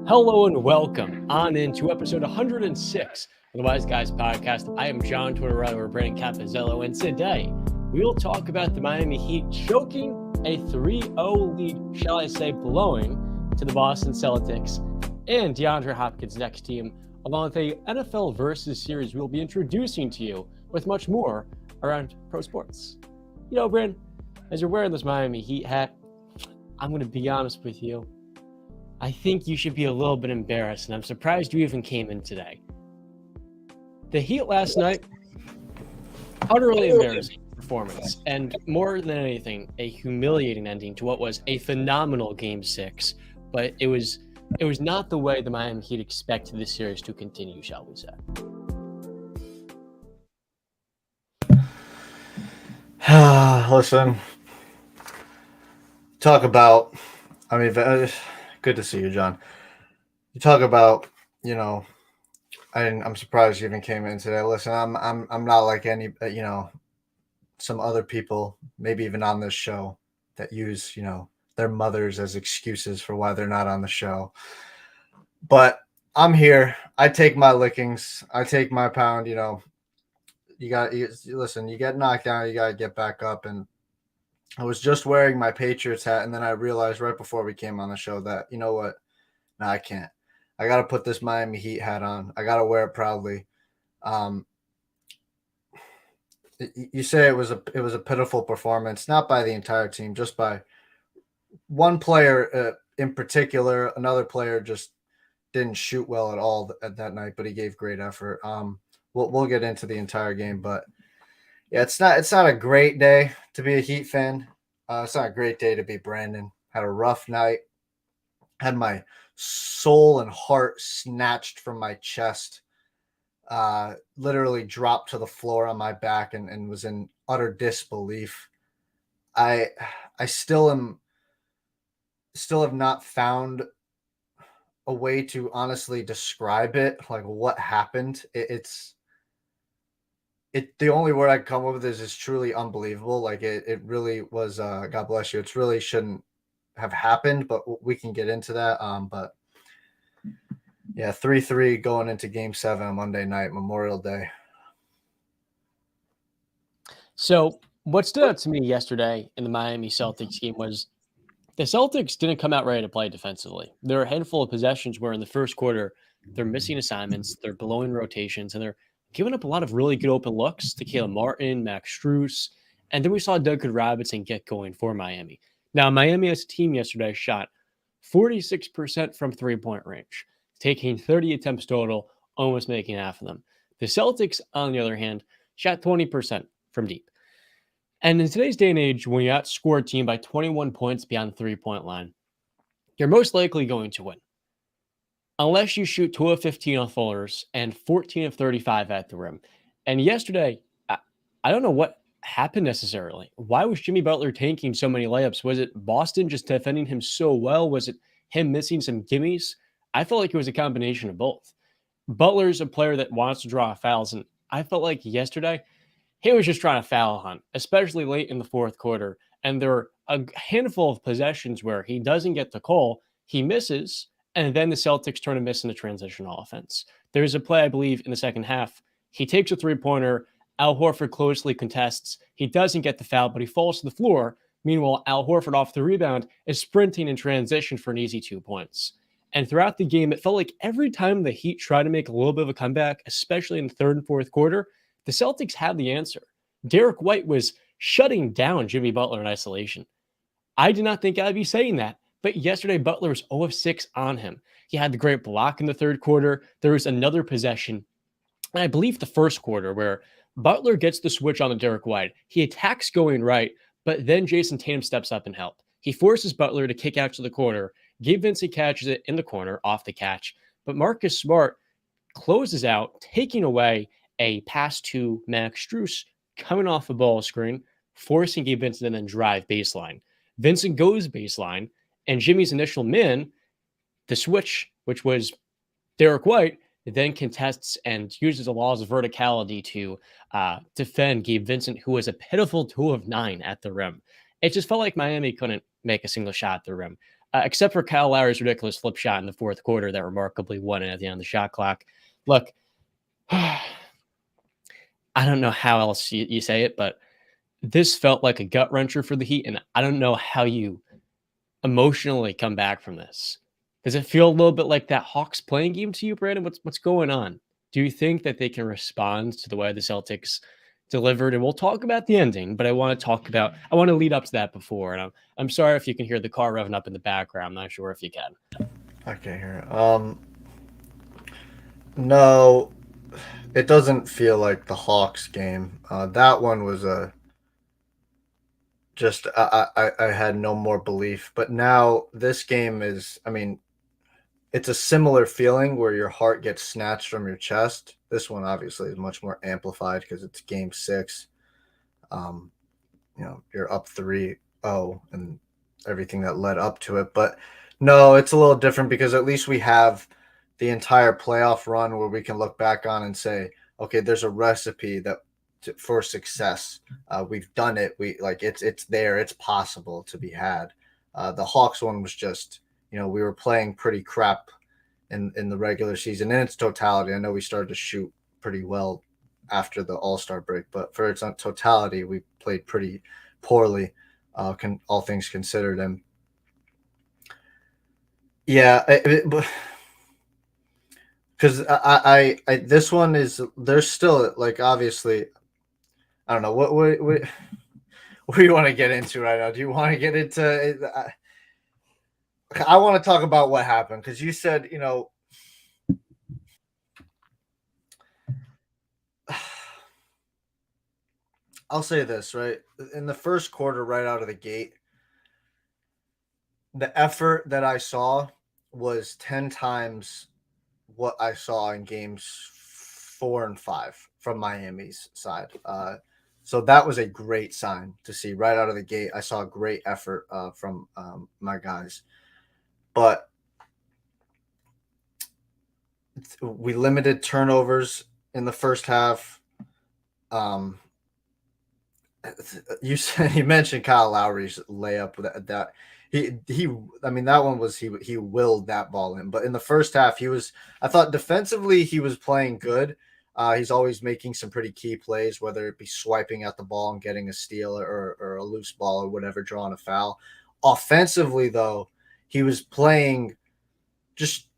Hello and welcome on into episode 106 of the Wise Guys podcast. I am John Tortorelli. We're Brandon Capozziello, and today we will talk about the Miami Heat choking a 3-0 lead, shall I say, blowing to the Boston Celtics and Deandre Hopkins' next team, along with a NFL versus series we'll be introducing to you with much more around pro sports. You know, Brandon, as you're wearing this Miami Heat hat, I'm going to be honest with you. I think you should be a little bit embarrassed, and I'm surprised you even came in today. The Heat last night, utterly embarrassing performance, and more than anything, a humiliating ending to what was a phenomenal Game 6, but it was not the way the Miami Heat expected this series to continue, shall we say. Listen, talk about, good to see you, John. You talk about, I'm surprised you even came in today. Listen, I'm not like any, some other people, maybe even on this show, that use, their mothers as excuses for why they're not on the show. But I'm here. I take my lickings. I take my pound. Listen, you get knocked down, you got to get back up. And I was just wearing my Patriots hat, and then I realized right before we came on the show that, you know what? No, I can't. I got to put this Miami Heat hat on. I got to wear it proudly. You say it was a pitiful performance, not by the entire team, just by one player in particular. Another player just didn't shoot well at all at that night, but he gave great effort. We'll get into the entire game, but yeah, it's not a great day to be a Heat fan. It's not a great day to be Brandon. Had a rough night. Had my soul and heart snatched from my chest. Literally dropped to the floor on my back and was in utter disbelief. I still have not found a way to honestly describe it, like what happened. The only word I can come up with is it's truly unbelievable. Like it really was. God bless you. It really shouldn't have happened, but we can get into that. But yeah, 3-3 going into Game 7 on Monday night, Memorial Day. So what stood out to me yesterday in the Miami Celtics game was the Celtics didn't come out ready to play defensively. There are a handful of possessions where in the first quarter they're missing assignments, they're blowing rotations, and they're giving up a lot of really good open looks to Caleb Martin, Max Strus, and then we saw Duncan Robinson get going for Miami. Now, Miami as a team yesterday shot 46% from three-point range, taking 30 attempts total, almost making half of them. The Celtics, on the other hand, shot 20% from deep. And in today's day and age, when you outscore a team by 21 points beyond the three-point line, you're most likely going to win. Unless you shoot 2 of 15 on fullers and 14 of 35 at the rim. And yesterday, I don't know what happened necessarily. Why was Jimmy Butler tanking so many layups? Was it Boston just defending him so well? Was it him missing some gimmies? I felt like it was a combination of both. Butler's a player that wants to draw fouls, and I felt like yesterday he was just trying to foul hunt, especially late in the fourth quarter. And there are a handful of possessions where he doesn't get the call, he misses, and then the Celtics turn a miss in the transition offense. There's a play, I believe, in the second half. He takes a three-pointer. Al Horford closely contests. He doesn't get the foul, but he falls to the floor. Meanwhile, Al Horford off the rebound is sprinting in transition for an easy 2 points. And throughout the game, it felt like every time the Heat tried to make a little bit of a comeback, especially in the third and fourth quarter, the Celtics had the answer. Derek White was shutting down Jimmy Butler in isolation. I did not think I'd be saying that. But yesterday, Butler was 0 of 6 on him. He had the great block in the third quarter. There was another possession, and I believe the first quarter, where Butler gets the switch on the Derek White. He attacks going right, but then Jason Tatum steps up and helps. He forces Butler to kick out to the corner. Gabe Vincent catches it in the corner, off the catch. But Marcus Smart closes out, taking away a pass to Max Strus, coming off a ball screen, forcing Gabe Vincent to then drive baseline. Vincent goes baseline, and Jimmy's initial min, the switch, which was Derek White, then contests and uses the laws of verticality to defend Gabe Vincent, who was a pitiful 2 of 9 at the rim. It just felt like Miami couldn't make a single shot at the rim. except for Kyle Lowry's ridiculous flip shot in the fourth quarter that remarkably won it at the end of the shot clock. Look, I don't know how else you say it, but this felt like a gut wrencher for the Heat, and I don't know how you emotionally come back from this. Does it feel a little bit like that Hawks playing game to you, Brandon? What's going on? Do you think that they can respond to the way the Celtics delivered? And we'll talk about the ending, but I want to lead up to that before. And I'm sorry if you can hear the car revving up in the background. I'm not sure if you can. I can't hear it. No, it doesn't feel like the Hawks game. That one was I had no more belief. But now this game is, I mean, it's a similar feeling where your heart gets snatched from your chest. This one obviously is much more amplified because it's game 6. You're up 3-0 and everything that led up to it. But no, it's a little different because at least we have the entire playoff run where we can look back on and say, okay, there's a recipe for success. We've done it. It's there. It's possible to be had. The Hawks one was just, we were playing pretty crap in the regular season in its totality. I know we started to shoot pretty well after the All-Star break, but for its totality, we played pretty poorly, all things considered. And yeah, because I this one is, there's still, like, obviously, I don't know what do you want to get into right now? Do you want to get into? I want to talk about what happened because you said, I'll say this, right? In the first quarter, right out of the gate, the effort that I saw was 10 times what I saw in games 4 and 5 from Miami's side. So that was a great sign to see right out of the gate. I saw great effort from my guys. But we limited turnovers in the first half. You mentioned Kyle Lowry's layup that he I mean, that one was, he willed that ball in. But in the first half, I thought defensively he was playing good. He's always making some pretty key plays, whether it be swiping at the ball and getting a steal or a loose ball or whatever, drawing a foul. Offensively, though, he was playing just,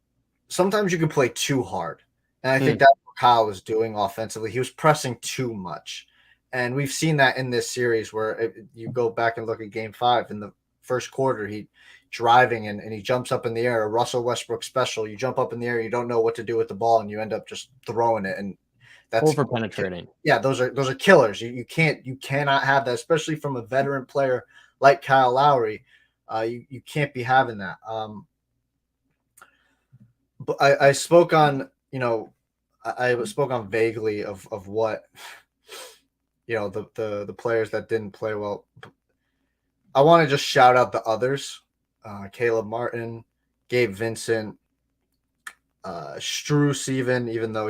sometimes you can play too hard. And I think that's what Kyle was doing offensively. He was pressing too much. And we've seen that in this series where you go back and look at game 5 in the first quarter, he driving and he jumps up in the air, a Russell Westbrook special. You jump up in the air, you don't know what to do with the ball, and you end up just throwing it. And that's over penetrating. Yeah, those are killers. You cannot have that, especially from a veteran player like Kyle Lowry. You can't be having that. But I spoke on, I spoke on vaguely of what, the players that didn't play well. I want to just shout out the others: Caleb Martin, Gabe Vincent, Strus. Even though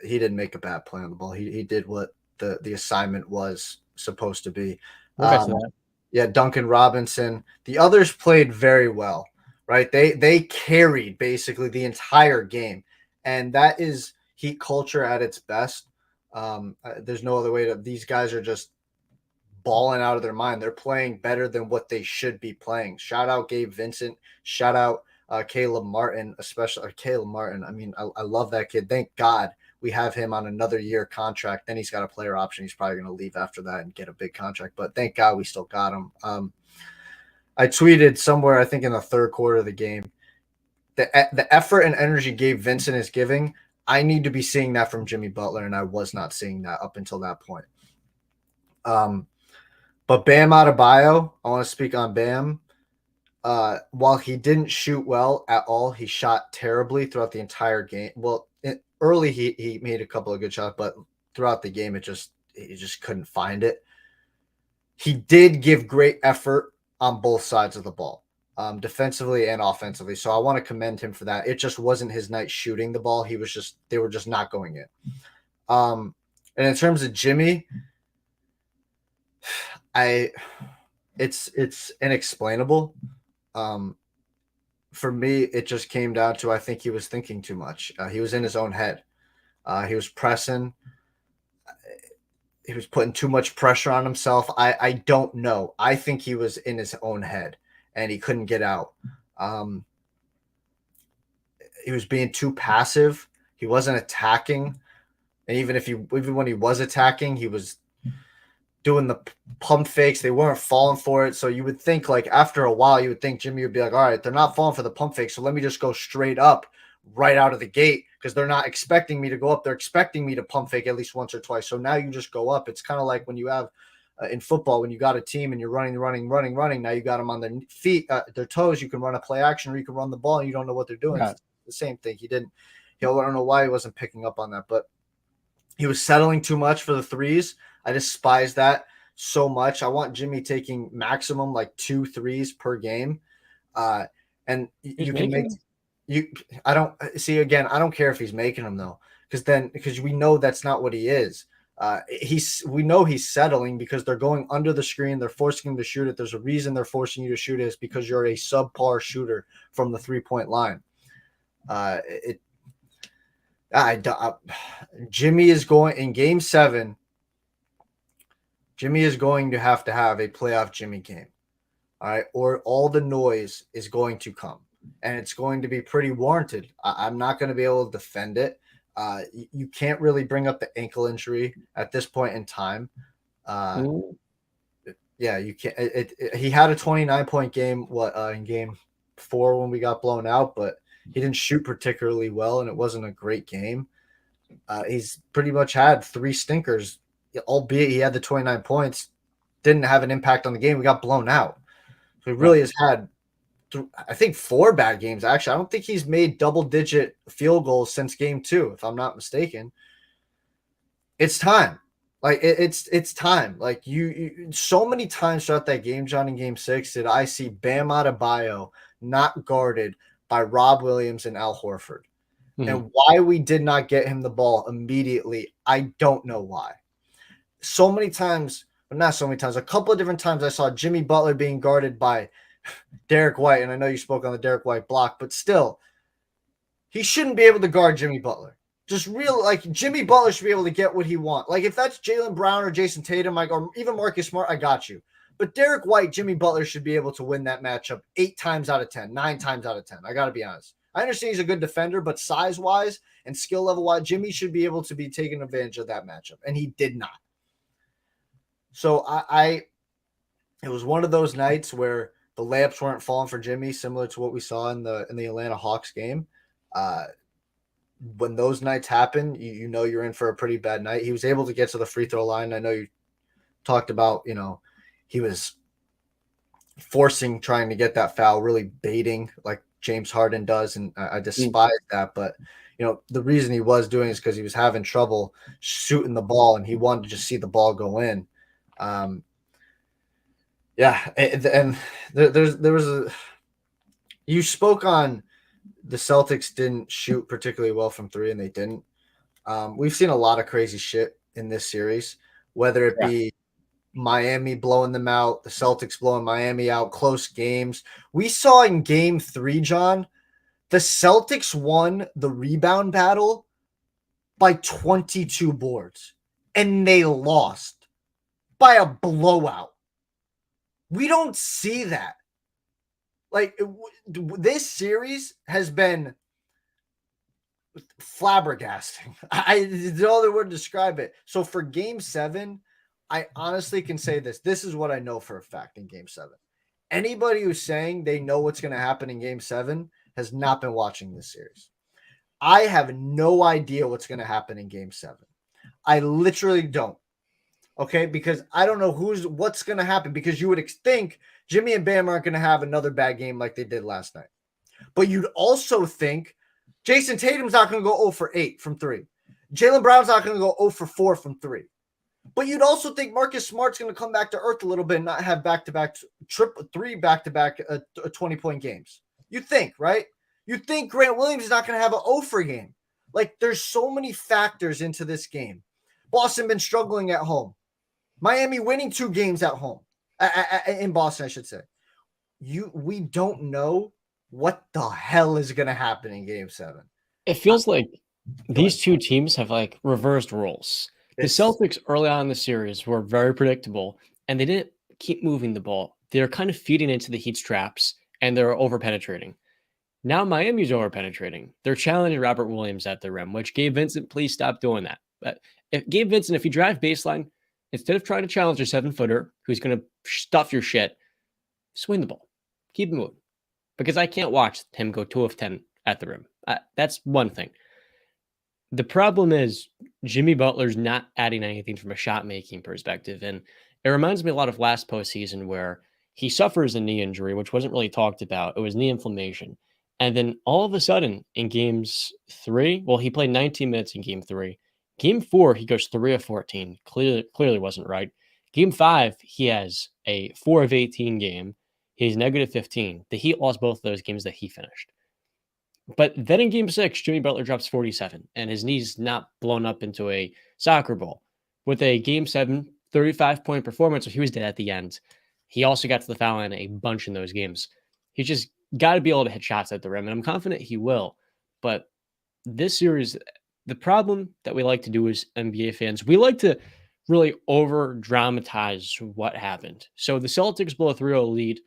he didn't make a bad play on the ball, he did what the assignment was supposed to be. We'll get to that. Yeah, Duncan Robinson. The others played very well, right? They carried basically the entire game, and that is Heat culture at its best. There's no other way to. These guys are just balling out of their mind. They're playing better than what they should be playing. Shout out Gabe Vincent. Shout out Caleb Martin, especially Caleb Martin. I mean, I love that kid. Thank God we have him on another year contract. Then he's got a player option. He's probably going to leave after that and get a big contract. But thank God we still got him. I tweeted somewhere, I think in the third quarter of the game, the effort and energy Gabe Vincent is giving, I need to be seeing that from Jimmy Butler, and I was not seeing that up until that point. But Bam Adebayo, I want to speak on Bam. While he didn't shoot well at all, he shot terribly throughout the entire game. Well, early he made a couple of good shots, but throughout the game, he just couldn't find it. He did give great effort on both sides of the ball, defensively and offensively. So I want to commend him for that. It just wasn't his night shooting the ball. They were just not going in. And in terms of Jimmy, it's inexplainable. for me, it just came down to I think he was thinking too much. He was in his own head. He was pressing. He was putting too much pressure on himself. I don't know. I think he was in his own head and he couldn't get out. He was being too passive. He wasn't attacking. And even when he was attacking, he was doing the pump fakes. They weren't falling for it. So you would think, like, after a while, you would think Jimmy would be like, all right, they're not falling for the pump fake. So let me just go straight up right out of the gate because they're not expecting me to go up. They're expecting me to pump fake at least once or twice. So now you just go up. It's kind of like when you have in football, when you got a team and you're running. Now you got them on their feet, their toes. You can run a play action or you can run the ball and you don't know what they're doing. Right. It's the same thing. I don't know why he wasn't picking up on that, but he was settling too much for the threes. I despise that so much. I want Jimmy taking maximum like 2 threes per game. And you can make I don't care if he's making them though, because we know that's not what he is. We know he's settling because they're going under the screen. They're forcing him to shoot it. There's a reason they're forcing you to shoot it is because you're a subpar shooter from the 3-point line. Jimmy is going in game 7. Jimmy is going to have a playoff Jimmy game. All right. Or all the noise is going to come and it's going to be pretty warranted. I'm not going to be able to defend it. You can't really bring up the ankle injury at this point in time. Yeah, you can't. He had a 29-point game in game 4 when we got blown out, but he didn't shoot particularly well, and it wasn't a great game. He's pretty much had 3 stinkers, albeit he had the 29 points, didn't have an impact on the game. We got blown out. So he really has had, I think, 4 bad games, actually. I don't think he's made double-digit field goals since game 2, if I'm not mistaken. It's time. Like, it's time. Like, you so many times throughout that game, John, in game 6, did I see Bam Adebayo not guarded by Rob Williams and Al Horford. Mm-hmm. And why we did not get him the ball immediately, I don't know why. So many times, but not so many times, a couple of different times I saw Jimmy Butler being guarded by Derek White, and I know you spoke on the Derek White block, but still, he shouldn't be able to guard Jimmy Butler. Jimmy Butler should be able to get what he wants. Like, if that's Jaylen Brown or Jason Tatum, or even Marcus Smart, I got you. But Derek White, Jimmy Butler should be able to win that matchup 8 times out of 10, 9 times out of 10. I got to be honest. I understand he's a good defender, but size-wise and skill level-wise, Jimmy should be able to be taking advantage of that matchup, and he did not. So it was one of those nights where the layups weren't falling for Jimmy, similar to what we saw in the Atlanta Hawks game. When those nights happen, you know you're in for a pretty bad night. He was able to get to the free throw line. I know you talked about, he was trying to get that foul, really baiting like James Harden does, and I despise that. But, the reason he was doing is because he was having trouble shooting the ball, and he wanted to just see the ball go in. And there was you spoke on the Celtics didn't shoot particularly well from 3, and they didn't. We've seen a lot of crazy shit in this series, whether it be Miami blowing them out, the Celtics blowing Miami out, close games. We saw in game 3, John, the Celtics won the rebound battle by 22 boards, and they lost by a blowout. We don't see that. Like, this series has been flabbergasting. The other word to describe it. So for game 7, I honestly can say this. This is what I know for a fact in game 7. Anybody who's saying they know what's going to happen in game 7 has not been watching this series. I have no idea what's going to happen in game 7. I literally don't. Okay, because I don't know what's going to happen, because you would think Jimmy and Bam aren't going to have another bad game like they did last night. But you'd also think Jason Tatum's not going to go 0 for 8 from 3. Jaylen Brown's not going to go 0 for 4 from 3. But you'd also think Marcus Smart's going to come back to earth a little bit and not have back-to-back 3 back-to-back 20-point games. You think, right? You think Grant Williams is not going to have an 0 for game. Like, there's so many factors into this game. Boston been struggling at home. Miami winning 2 games at home. In Boston, I should say. We don't know what the hell is going to happen in Game 7? It feels like these ahead. two teams have like reversed roles. The Celtics early on in the series were very predictable, and they didn't keep moving the ball. They're kind of feeding into the Heat's traps, and they're over penetrating. Now Miami's over penetrating. They're challenging Robert Williams at the rim, which Gabe Vincent, please stop doing that. But if Gabe Vincent, if you drive baseline, instead of trying to challenge a 7-footer who's going to stuff your shit, swing the ball, keep it moving. Because I can't watch him go 2 of 10 at the rim. That's one thing. The problem is Jimmy Butler's not adding anything from a shot making perspective. And it reminds me a lot of last postseason where he suffers a knee injury, which wasn't really talked about. It was knee inflammation. And then all of a sudden in games 3, well, he played 19 minutes in game 3. Game 4, he goes 3 of 14. Clearly wasn't right. Game 5, he has a 4 of 18 game. He's negative 15. The Heat lost both of those games that he finished. But then in game 6, Jimmy Butler drops 47, and his knee's not blown up into a soccer ball. With a game 7, 35-point performance, so he was dead at the end. He also got to the foul line a bunch in those games. He's just got to be able to hit shots at the rim, and I'm confident he will. But this series, the problem that we like to do as NBA fans, we like to really over-dramatize what happened. So the Celtics blow a 3-0 lead.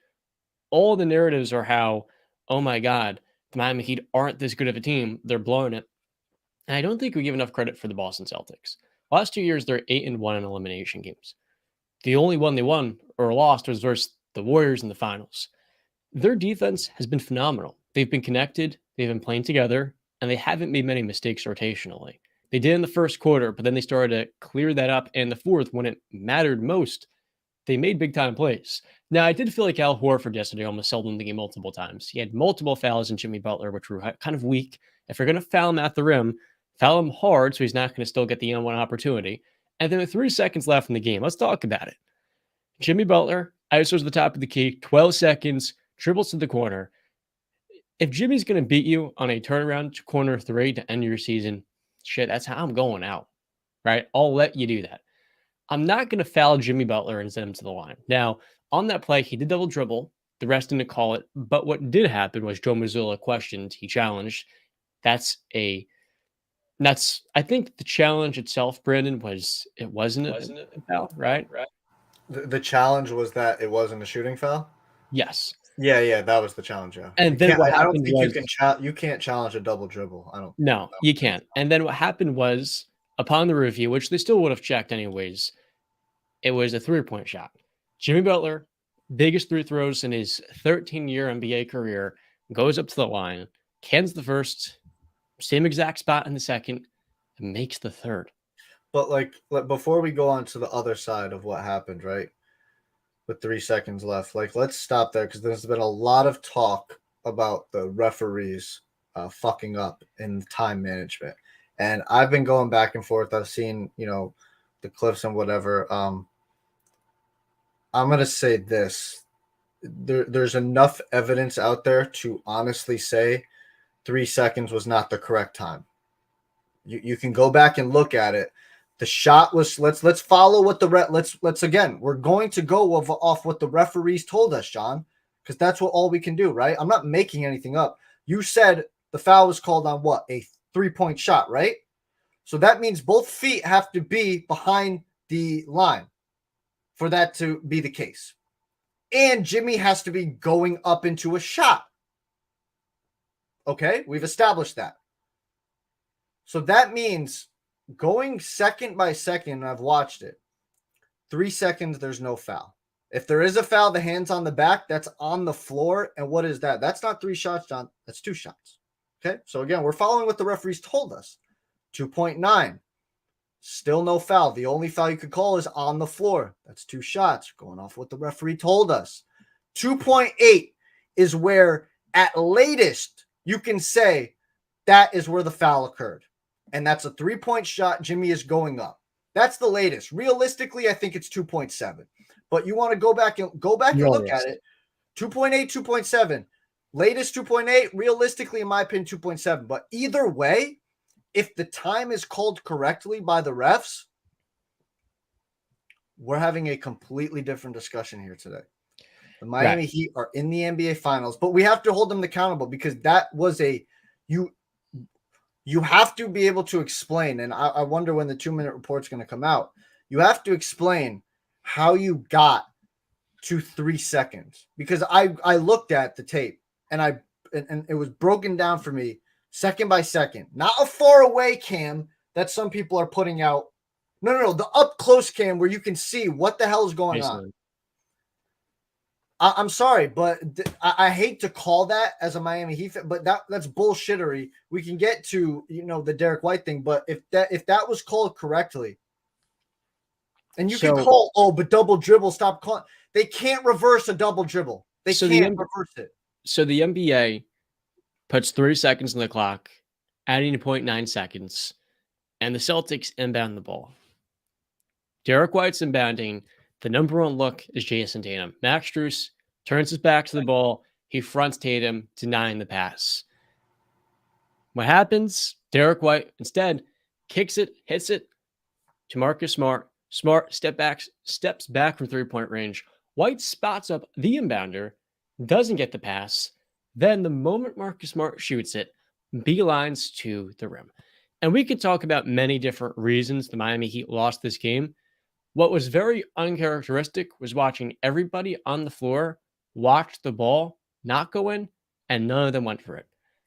All the narratives are how, oh my God, the Miami Heat aren't this good of a team. They're blowing it. And I don't think we give enough credit for the Boston Celtics. Last 2 years, they're 8-1 in elimination games. The only one they won or lost was versus the Warriors in the finals. Their defense has been phenomenal. They've been connected, they've been playing together, and they haven't made many mistakes rotationally. They did in the first quarter, but then they started to clear that up in the fourth when it mattered most. They made big-time plays. Now, I did feel like Al Horford yesterday almost held in the game multiple times. He had multiple fouls in Jimmy Butler, which were kind of weak. If you're going to foul him at the rim, foul him hard so he's not going to still get the N1 opportunity. And then with 3 seconds left in the game, let's talk about it. Jimmy Butler, ISO's the top of the key, 12 seconds, dribbles to the corner. If Jimmy's going to beat you on a turnaround to corner 3 to end your season, shit, that's how I'm going out, right? I'll let you do that. I'm not going to foul Jimmy Butler and send him to the line. Now, on that play, he did double dribble. The rest didn't call it. But what did happen was Joe Mazzulla questioned. He challenged. I think the challenge itself, Brandon, wasn't a foul, right? The challenge was that it wasn't a shooting foul? Yes. Yeah, that was the challenge. Yeah. And then what I don't happened think was you can't challenge a double dribble. I don't. No, you can't. And then what happened was upon the review, which they still would have checked anyways, it was a 3-point shot. Jimmy Butler, biggest 3 throws in his 13-year NBA career, goes up to the line, cans the first, same exact spot in the second, and makes the third. But like before we go on to the other side of what happened, right? With 3 seconds left, like let's stop there because there's been a lot of talk about the referees fucking up in time management, and I've been going back and forth. I've seen the clips and whatever. I'm gonna say this: there's enough evidence out there to honestly say 3 seconds was not the correct time. You can go back and look at it. The shot was let's follow what let's again, we're going to go off what the referees told us, John, because that's what all we can do, right? I'm not making anything up. You said the foul was called on what? A 3-point shot, right? So that means both feet have to be behind the line for that to be the case. And Jimmy has to be going up into a shot. Okay, we've established that. So that means going second by second, I've watched it. 3 seconds, there's no foul. If there is a foul, the hand's on the back, that's on the floor. And what is that? That's not 3 shots, John. That's 2 shots. Okay, so again, we're following what the referees told us. 2.9. Still no foul. The only foul you could call is on the floor. That's 2 shots. Going off what the referee told us. 2.8 is where at latest you can say that is where the foul occurred. And that's a 3-point shot. Jimmy is going up. That's the latest. Realistically, I think it's 2.7. But you want to go back and look at it. 2.8, 2.7. Latest 2.8. Realistically, in my opinion, 2.7. But either way, if the time is called correctly by the refs, we're having a completely different discussion here today. The Miami Heat are in the NBA Finals, but we have to hold them accountable because that was you have to be able to explain, and I wonder when the 2-minute report's going to come out. You have to explain how you got to 3 seconds, because I looked at the tape and it was broken down for me second by second, not a far away cam that some people are putting out. No, the up close cam where you can see what the hell is going on. I'm sorry, but I hate to call that as a Miami Heat fan, but that's bullshittery. We can get to the Derek White thing, but if that was called correctly, and you can call but double dribble, stop calling. They can't reverse a double dribble. They can't reverse it. So the NBA puts 3 seconds on the clock, adding 0.9 seconds, and the Celtics inbound the ball. Derek White's inbounding. The number one look is Jason Tatum. Max Strus turns his back to the ball. He fronts Tatum, denying the pass. What happens? Derek White instead kicks it, hits it to Marcus Smart. Smart steps back from three-point range. White spots up the inbounder, doesn't get the pass. Then the moment Marcus Smart shoots it, beelines to the rim. And we could talk about many different reasons the Miami Heat lost this game. What was very uncharacteristic was watching everybody on the floor watch the ball not go in, and none of them went for it.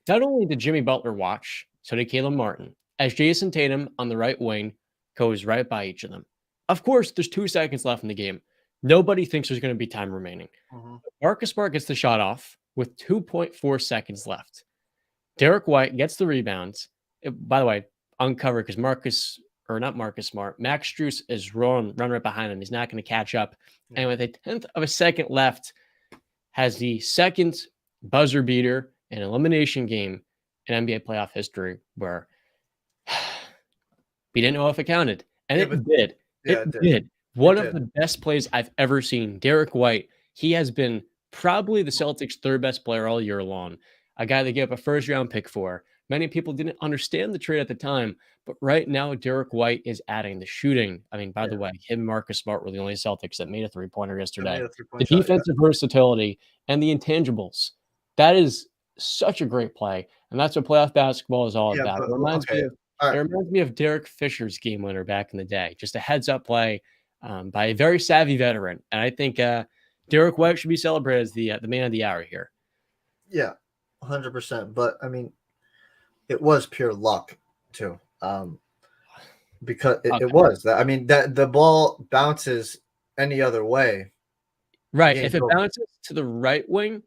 Not only did Jimmy Butler watch, so did Caleb Martin, as Jason Tatum on the right wing goes right by each of them. Of course, there's 2 seconds left in the game. Nobody thinks there's going to be time remaining. Marcus Smart gets the shot off with 2.4 seconds left. Derek White gets the rebounds. By the way, uncovered because Max Strus is run right behind him. He's not going to catch up. And with a 1/10 of a second left, has the second buzzer beater in an elimination game in NBA playoff history where we didn't know if it counted. And it did. It did. One of the best plays I've ever seen. Derek White, he has been probably the Celtics' third best player all year long. A guy they gave up a first-round pick for. Many people didn't understand the trade at the time, but right now, Derek White is adding the shooting. I mean, by the way, him and Marcus Smart were the only Celtics that made a three-pointer yesterday. The defensive versatility and the intangibles. That is such a great play, and that's what playoff basketball is all about. It reminds me of Derek Fisher's game winner back in the day. Just a heads-up play by a very savvy veteran, and I think Derek White should be celebrated as the man of the hour here. Yeah, 100%. But I mean, it was pure luck too, because it was. I mean, that the ball bounces any other way, right? If it bounces to the right wing,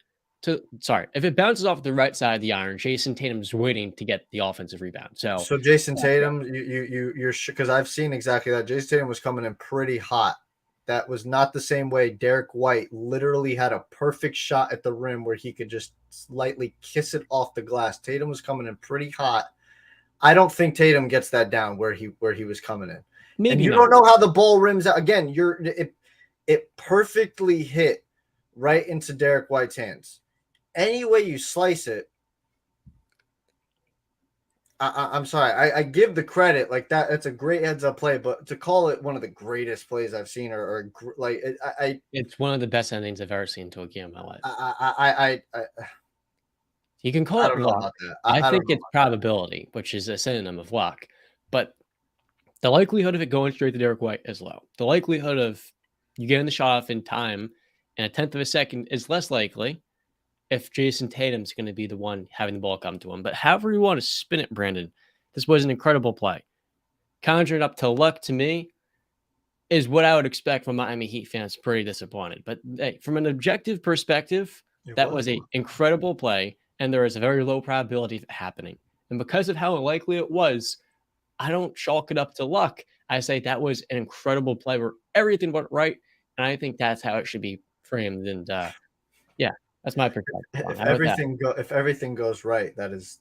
if it bounces off the right side of the iron, Jason Tatum's waiting to get the offensive rebound. So Jason Tatum, you're because I've seen exactly that. Jason Tatum was coming in pretty hot. That was not the same way. Derek White literally had a perfect shot at the rim where he could just slightly kiss it off the glass. Tatum was coming in pretty hot. I don't think Tatum gets that down where he was coming in. Maybe and you don't know how the ball rims out. Again, it perfectly hit right into Derek White's hands. Any way you slice it, I'm sorry. I give the credit like that. It's a great heads-up play, but to call it one of the greatest plays I've seen, it's one of the best endings I've ever seen to a game in my life. You can call it luck. I think it's probability, which is a synonym of luck. But the likelihood of it going straight to Derek White is low. The likelihood of you getting the shot off in time in a 1/10 of a second is less likely if Jason Tatum's going to be the one having the ball come to him. But however you want to spin it, Brandon, this was an incredible play. Conjuring up to luck, to me, is what I would expect from Miami Heat fans. Pretty disappointed. But hey, from an objective perspective, that was an incredible play, and there is a very low probability of it happening. And because of how unlikely it was, I don't chalk it up to luck. I say that was an incredible play where everything went right, and I think that's how it should be framed. And yeah, that's my perspective. If everything goes right, that is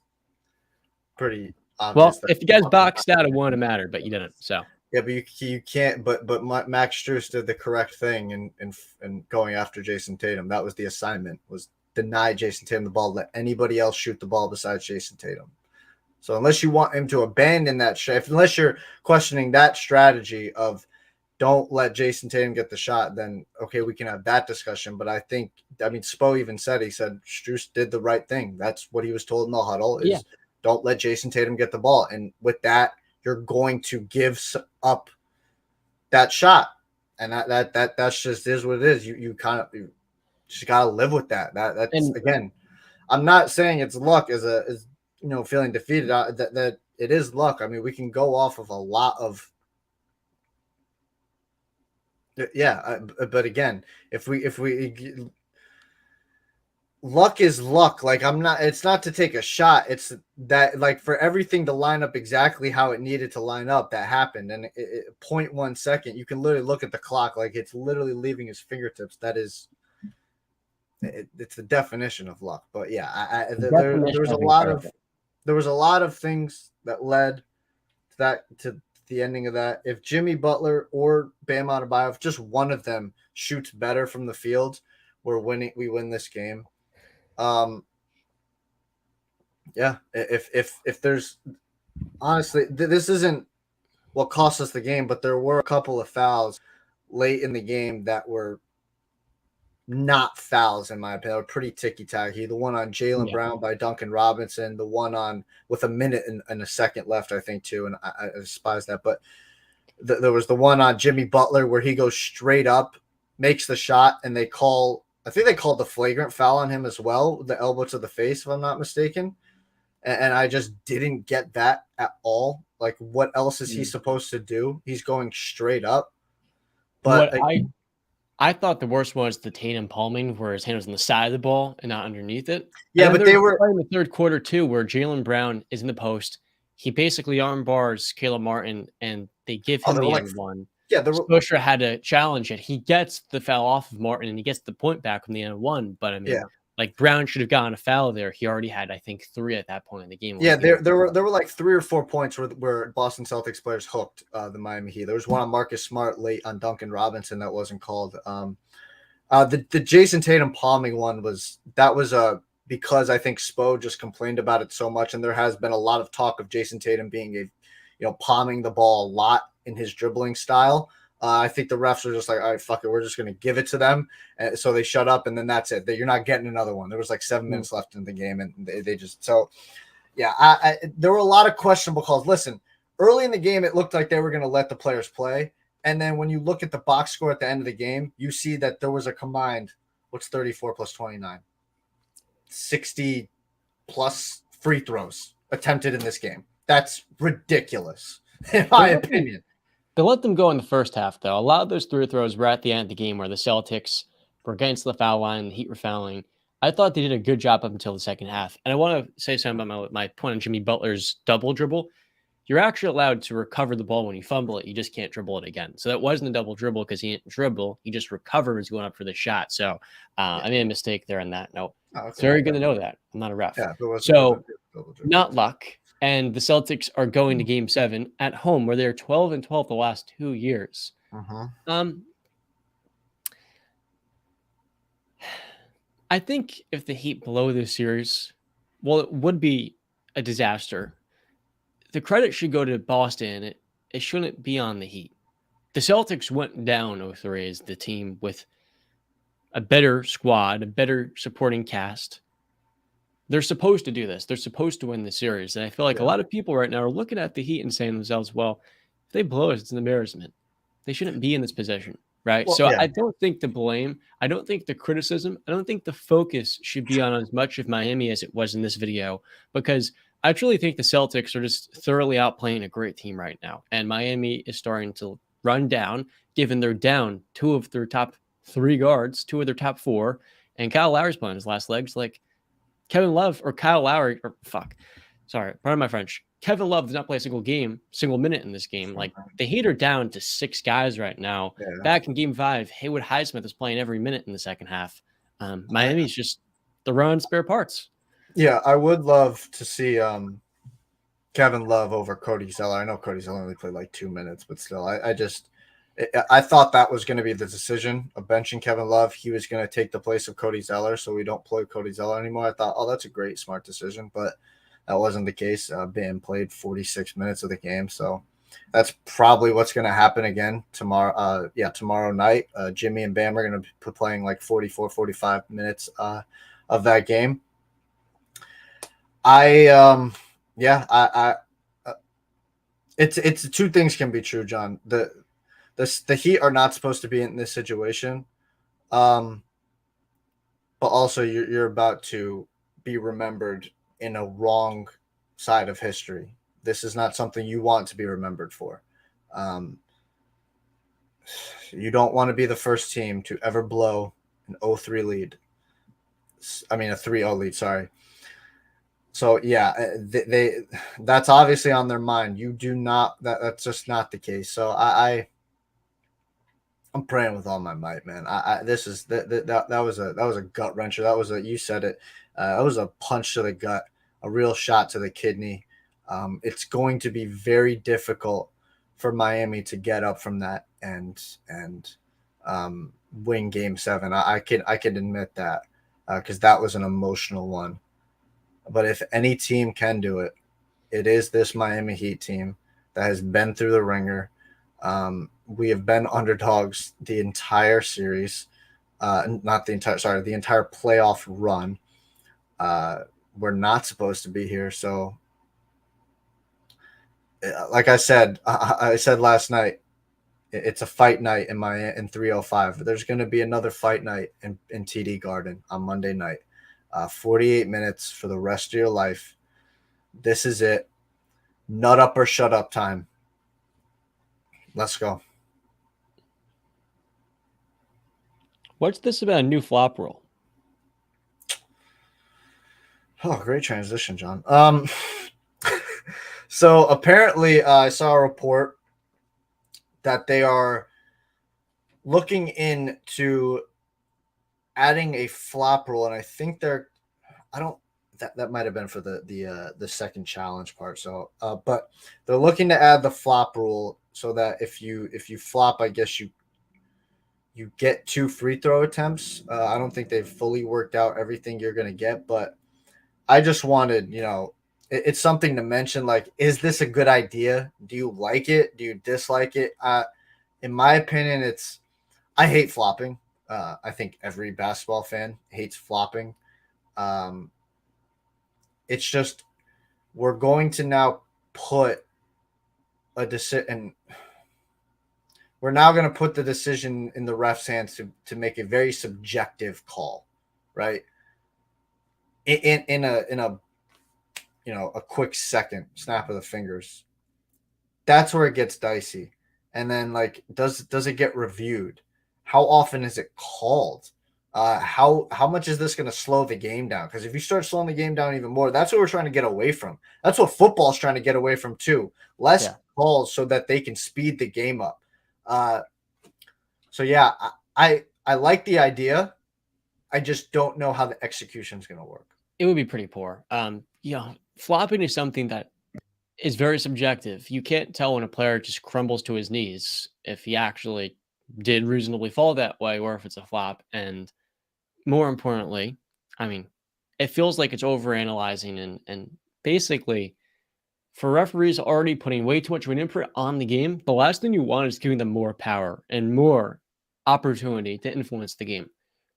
pretty obvious. Well, if you guys boxed out, it wouldn't matter, but you didn't. So yeah, but you can't. But Max Strus did the correct thing in going after Jason Tatum. That was the assignment: was deny Jason Tatum the ball, let anybody else shoot the ball besides Jason Tatum. So unless you want him to abandon that, unless you're questioning that strategy of don't let Jason Tatum get the shot, then okay, we can have that discussion. But I mean, Spo even said, he said Strus did the right thing. That's what he was told in the huddle is don't let Jason Tatum get the ball. And with that, you're going to give up that shot. And that's just is what it is. You just gotta live with that. That's again, I'm not saying it's luck as feeling defeated. That it is luck. I mean, we can go off of a lot of but again, if we luck is luck. Like it's not to take a shot. It's that like for everything to line up exactly how it needed to line up, that happened. And 0.1 second, you can literally look at the clock. Like it's literally leaving his fingertips. That is, it's the definition of luck. But yeah, there was a lot of things that led to the ending of that. If Jimmy Butler or Bam Adebayo, if just one of them shoots better from the field, we win this game. If there's honestly, this isn't what cost us the game, but there were a couple of fouls late in the game that were not fouls in my opinion. They were pretty ticky-tacky. The one on Jaylen Brown by Duncan Robinson, the one on with a minute and a second left, I think, too, and I despise that. But there was the one on Jimmy Butler where he goes straight up, makes the shot, and I think they called the flagrant foul on him as well, the elbow to the face, if I'm not mistaken. And I just didn't get that at all. Like, what else is he supposed to do? He's going straight up. But I thought the worst was the Tatum palming, where his hand was on the side of the ball and not underneath it. Yeah, but they were playing the third quarter too, where Jaylen Brown is in the post. He basically arm bars Caleb Martin, and they give him the end one. Yeah, Spoelstra had to challenge it. He gets the foul off of Martin, and he gets the point back from the end one. But I mean, like Brown should have gotten a foul there. He already had, I think, 3 at that point in the game. Yeah, there were like 3 or 4 points where Boston Celtics players hooked the Miami Heat. There was one on Marcus Smart late on Duncan Robinson that wasn't called. The Jason Tatum palming one was because I think Spo just complained about it so much, and there has been a lot of talk of Jason Tatum being palming the ball a lot in his dribbling style. I think the refs were just like, all right, fuck it, we're just going to give it to them. And so they shut up, and then that's it. You're not getting another one. There was like 7 minutes left in the game, and they just – so, yeah, there were a lot of questionable calls. Listen, early in the game, it looked like they were going to let the players play. And then when you look at the box score at the end of the game, you see that there was a combined – what's 34 plus 29? 60-plus free throws attempted in this game. That's ridiculous, in my opinion. They let them go in the first half, though. A lot of those free throws were at the end of the game where the Celtics were against the foul line, the Heat were fouling. I thought they did a good job up until the second half. And I want to say something about my point on Jimmy Butler's double dribble. You're actually allowed to recover the ball when you fumble it. You just can't dribble it again. So that wasn't a double dribble because he didn't dribble. He just recovers going up for the shot. So I made a mistake there on that note. It's very good to know that. I'm not a ref. Yeah, so not luck. And the Celtics are going to Game 7 at home, where they're 12-12 the last 2 years. I think if the Heat blow this series, well, it would be a disaster. The credit should go to Boston. It shouldn't be on the Heat. The Celtics went down 0-3 as the team with a better squad, a better supporting cast. They're supposed to do this. They're supposed to win the series. And I feel like a lot of people right now are looking at the Heat and saying to themselves, well, if they blow us, it's an embarrassment. They shouldn't be in this position, right? Well, I don't think the blame, I don't think the criticism, I don't think the focus should be on as much of Miami as it was in this video, because I truly think the Celtics are just thoroughly outplaying a great team right now. And Miami is starting to run down, given they're down 2 of their top 3 guards, 2 of their top 4, and Kyle Lowry's playing his last legs. Like, Kevin Love or Kyle Lowry, pardon my French. Kevin Love did not play a single minute in this game. Like, the Heat are down to 6 guys right now. Yeah. Back in Game 5, Haywood Highsmith is playing every minute in the second half. Miami's just the run spare parts. Yeah, I would love to see Kevin Love over Cody Zeller. I know Cody Zeller only played like 2 minutes, but still, I thought that was going to be the decision of benching Kevin Love. He was going to take the place of Cody Zeller, so we don't play Cody Zeller anymore. I thought, oh, that's a great, smart decision, but that wasn't the case. Bam played 46 minutes of the game, so That's probably what's going to happen again tomorrow. Tomorrow night. Jimmy and Bam are going to be playing like 44, 45 minutes of that game. It's two things can be true, John. The Heat are not supposed to be in this situation, but also you're about to be remembered in a wrong side of history. This is not something you want to be remembered for. You don't want to be the first team to ever blow an 0-3 lead. I mean, a 3-0 lead, sorry. So, yeah, that's obviously on their mind. You do not – that's just not the case. So, I'm praying with all my might, man. That was a gut wrencher. You said it. That was a punch to the gut, a real shot to the kidney. It's going to be very difficult for Miami to get up from that and win Game 7. I can admit that because that was an emotional one. But if any team can do it, it is this Miami Heat team that has been through the ringer. We have been underdogs the entire series, the entire playoff run. We're not supposed to be here. So, like I said last night, it's a fight night in 305. There's going to be another fight night in TD Garden on Monday night. 48 minutes for the rest of your life. This is it. Nut up or shut up time. Let's go. What's this about a new flop rule? Oh, great transition, John. So apparently I saw a report that they are looking into adding a flop rule, and I think that might have been for the second challenge part. So, but they're looking to add the flop rule so that if you flop, I guess you get 2 free throw attempts. I don't think they've fully worked out everything you're going to get, but I just wanted, it's something to mention. Like, is this a good idea? Do you like it? Do you dislike it? In my opinion, I hate flopping. I think every basketball fan hates flopping. It's just we're going to now put a decision. We're now going to put the decision in the ref's hands to make a very subjective call, right? In a quick second snap of the fingers. That's where it gets dicey. And then, like, does it get reviewed? How often is it called? How much is this going to slow the game down? Because if you start slowing the game down even more, that's what we're trying to get away from. That's what football's trying to get away from too. Less calls so that they can speed the game up. So yeah, I like the idea. I just don't know how the execution is going to work. It would be pretty poor. Flopping is something that is very subjective. You can't tell when a player just crumbles to his knees if he actually did reasonably fall that way or if it's a flop. And more importantly, I mean, it feels like it's overanalyzing and basically for referees already putting way too much of an imprint on the game, the last thing you want is giving them more power and more opportunity to influence the game.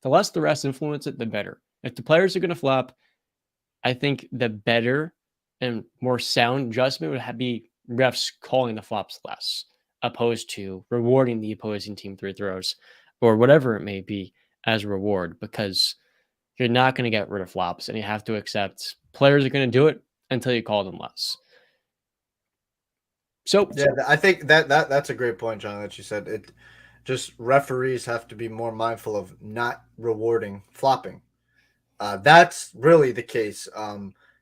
The less the refs influence it, the better. If the players are going to flop, I think the better and more sound adjustment would be refs calling the flops less, opposed to rewarding the opposing team 3 throws or whatever it may be as a reward, because you're not going to get rid of flops and you have to accept players are going to do it until you call them less. So yeah, I think that's a great point, John, that you said. It just referees have to be more mindful of not rewarding flopping. That's really the case.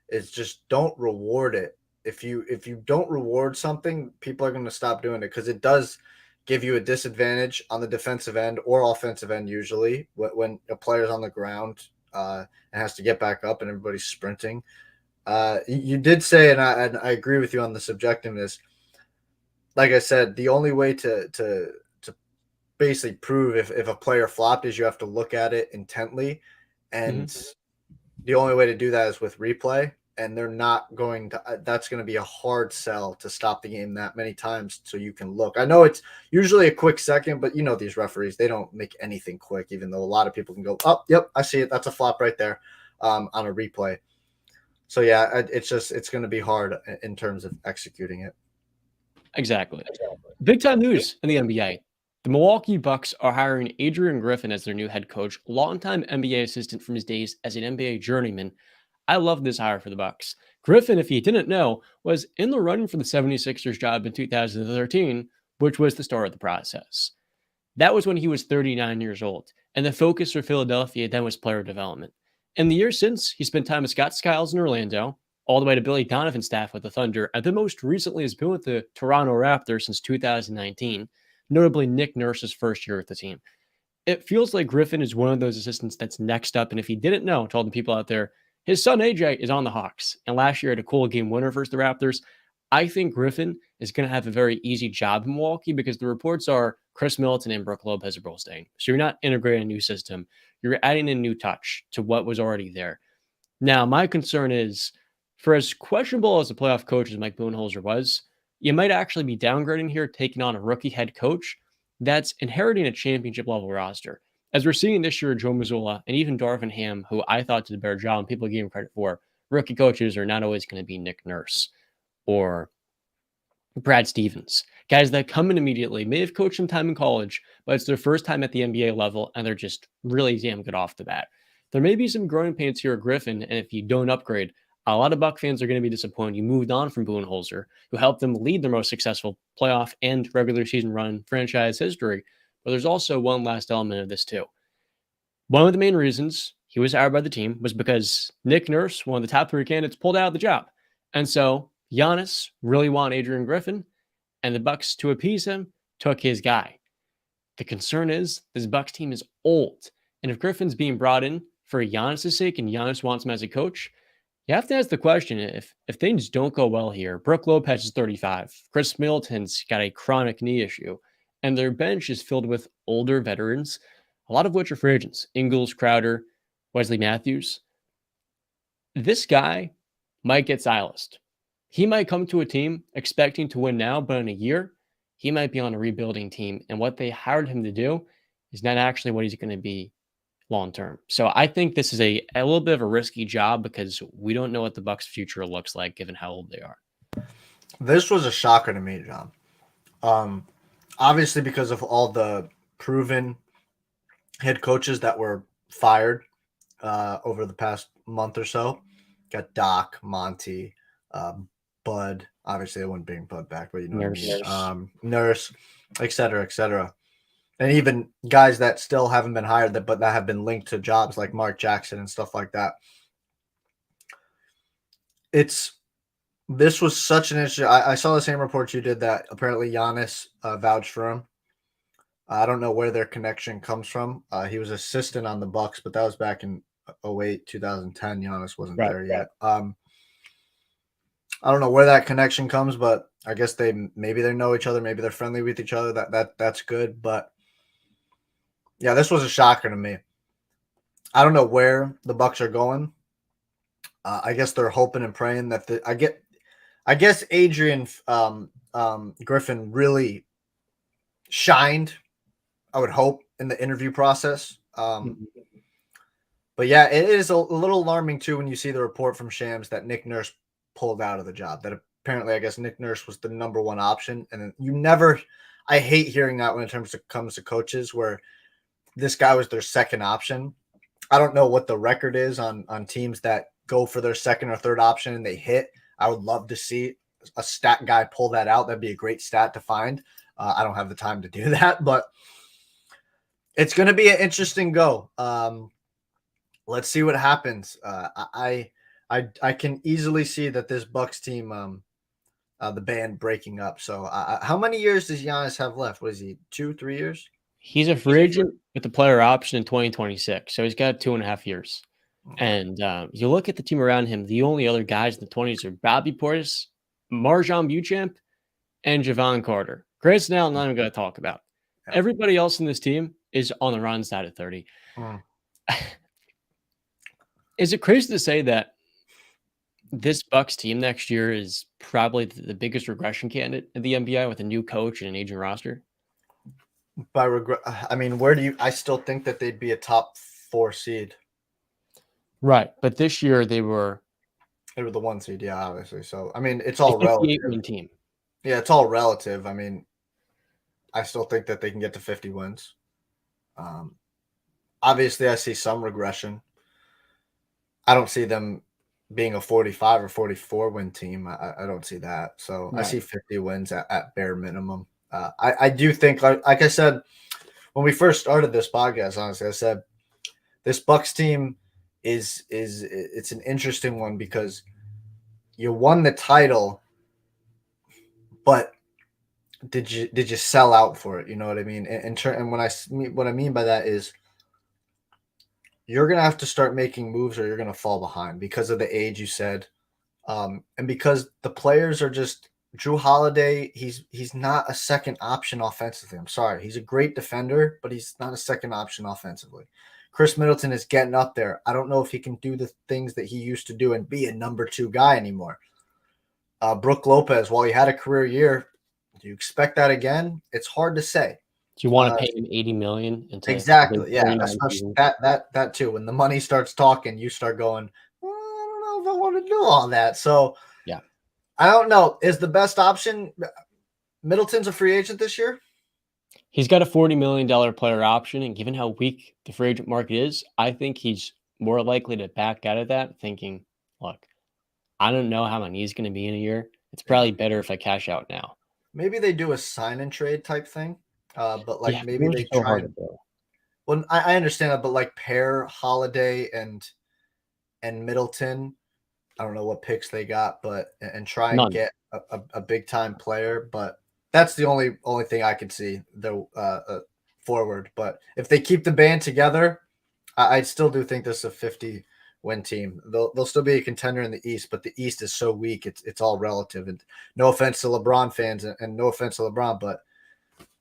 Is just don't reward it. If you don't reward something, people are going to stop doing it because it does give you a disadvantage on the defensive end or offensive end usually when a player's on the ground and has to get back up and everybody's sprinting. You did say, and I agree with you on the subjectiveness. Like I said, the only way to basically prove if a player flopped is you have to look at it intently, and the only way to do that is with replay. and they're not going to. That's going to be a hard sell to stop the game that many times so you can look. I know it's usually a quick second, but these referees, they don't make anything quick, even though a lot of people can go, oh, yep, I see it. That's a flop right there on a replay. So, yeah, it's going to be hard in terms of executing it. Exactly. Big time news in the NBA. The Milwaukee Bucks are hiring Adrian Griffin as their new head coach, longtime NBA assistant from his days as an NBA journeyman. I love this hire for the Bucks. Griffin, if you didn't know, was in the running for the 76ers job in 2013, which was the start of the process. That was when he was 39 years old, and the focus for Philadelphia then was player development. In the years since, he spent time with Scott Skiles in Orlando, all the way to Billy Donovan's staff with the Thunder, and then most recently has been with the Toronto Raptors since 2019, notably Nick Nurse's first year with the team. It feels like Griffin is one of those assistants that's next up, and if you didn't know, to all the people out there, his son AJ is on the Hawks, and last year had a cool game winner versus the Raptors. I think Griffin is going to have a very easy job in Milwaukee because the reports are Chris Middleton and Brook Lopez are both staying. So you're not integrating a new system. You're adding a new touch to what was already there. Now, my concern is, for as questionable as a playoff coach as Mike Budenholzer was, you might actually be downgrading here, taking on a rookie head coach that's inheriting a championship level roster. As we're seeing this year, Joe Mazzulla and even Darvin Ham, who I thought did a better job and people gave him credit for, rookie coaches are not always going to be Nick Nurse or Brad Stevens. Guys that come in immediately, may have coached some time in college, but it's their first time at the NBA level, and they're just really damn good off the bat. There may be some growing pains here at Griffin, and if you don't upgrade, a lot of Buck fans are going to be disappointed. You moved on from Budenholzer, who helped them lead their most successful playoff and regular season run in franchise history. But there's also one last element of this too. One of the main reasons he was hired by the team was because Nick Nurse, one of the top 3 candidates, pulled out of the job. And so Giannis really wanted Adrian Griffin, and the Bucks, to appease him, took his guy. The concern is this Bucks team is old, and if Griffin's being brought in for Giannis' sake and Giannis wants him as a coach, you have to ask the question, if things don't go well here, Brook Lopez is 35, Chris Middleton's got a chronic knee issue, and their bench is filled with older veterans, a lot of which are free agents, Ingles, Crowder, Wesley Matthews. This guy might get silenced. He might come to a team expecting to win now, but in a year, he might be on a rebuilding team, and what they hired him to do is not actually what he's going to be long term. So I think this is a little bit of a risky job because we don't know what the Bucks' future looks like given how old they are. This was a shocker to me, John. Obviously because of all the proven head coaches that were fired over the past month or so. Got Doc, Monty, Bud. Obviously, they wouldn't bring Bud back, but Nurse, et cetera, et cetera. And even guys that still haven't been hired, but that have been linked to jobs like Mark Jackson and stuff like that. This was such an issue. I saw the same report you did that apparently Giannis vouched for him. I don't know where their connection comes from. He was assistant on the Bucks, but that was back in 2008, 2010. Giannis wasn't there yet. I don't know where that connection comes, but I guess maybe they know each other, maybe they're friendly with each other. That's good, but yeah, this was a shocker to me. I don't know where the Bucks are going. I guess they're hoping and praying that I guess Adrian Griffin really shined, I would hope, in the interview process. But yeah, it is a little alarming too when you see the report from Shams that Nick Nurse pulled out of the job. That apparently, I guess Nick Nurse was the number one option, and I hate hearing that when it comes to coaches where this guy was their second option. I don't know what the record is on teams that go for their second or third option and they hit. I would love to see a stat guy pull that out. That'd be a great stat to find. I don't have the time to do that, but it's going to be an interesting go. Let's see what happens. I can easily see that this Bucks team, the band breaking up. So how many years does Giannis have left? Was he 2-3 years? He's a free agent with the player option in 2026. So he's got 2.5 years. And you look at the team around him, the only other guys in the 20s are Bobby Portis, Marjon Beauchamp, and Javon Carter. Grayson Allen, I'm not even going to talk about. Everybody else in this team is on the run side of 30. Is it crazy to say that this Bucks team next year is probably the biggest regression candidate in the NBA with a new coach and an aging roster. By regret, I mean, I still think that they'd be a top 4 seed. Right. But this year they were the 1 seed, yeah, obviously. So, I mean, it's all relative. 58-win team. Yeah, it's all relative. I mean, I still think that they can get to 50 wins. Obviously, I see some regression. I don't see them being a 45 or 44 win team. I don't see that. So Right. I see 50 wins at bare minimum. I do think, like I said, when we first started this podcast, honestly, I said this Bucks team it's an interesting one because you won the title, but did you sell out for it? You know what I mean? And what I mean by that is you're gonna have to start making moves or you're gonna fall behind because of the age you said, and because the players are just Drew Holiday. He's not a second option offensively. I'm sorry, he's a great defender, but he's not a second option offensively. Chris Middleton is getting up there. I don't know if he can do the things that he used to do and be a number 2 guy anymore. Brook Lopez, while he had a career year, do you expect that again? It's hard to say. Do you want to pay him $80 million? Exactly. Yeah. Especially that too. When the money starts talking, you start going, well, I don't know if I want to do all that. So yeah, I don't know. Is the best option Middleton's a free agent this year? He's got a $40 million player option, and given how weak the free agent market is, I think he's more likely to back out of that, thinking, look, I don't know how my knee's going to be in a year. It's probably better if I cash out now. Maybe they do a sign and trade type thing, but like maybe they so try. Well, I understand that, but like pair Holiday and Middleton. I don't know what picks they got, but and try and get a big time player. But that's the only thing I could see though forward. But if they keep the band together, I still do think this is a 50-win team. They'll still be a contender in the East, but the East is so weak. It's all relative. And no offense to LeBron fans, and no offense to LeBron, but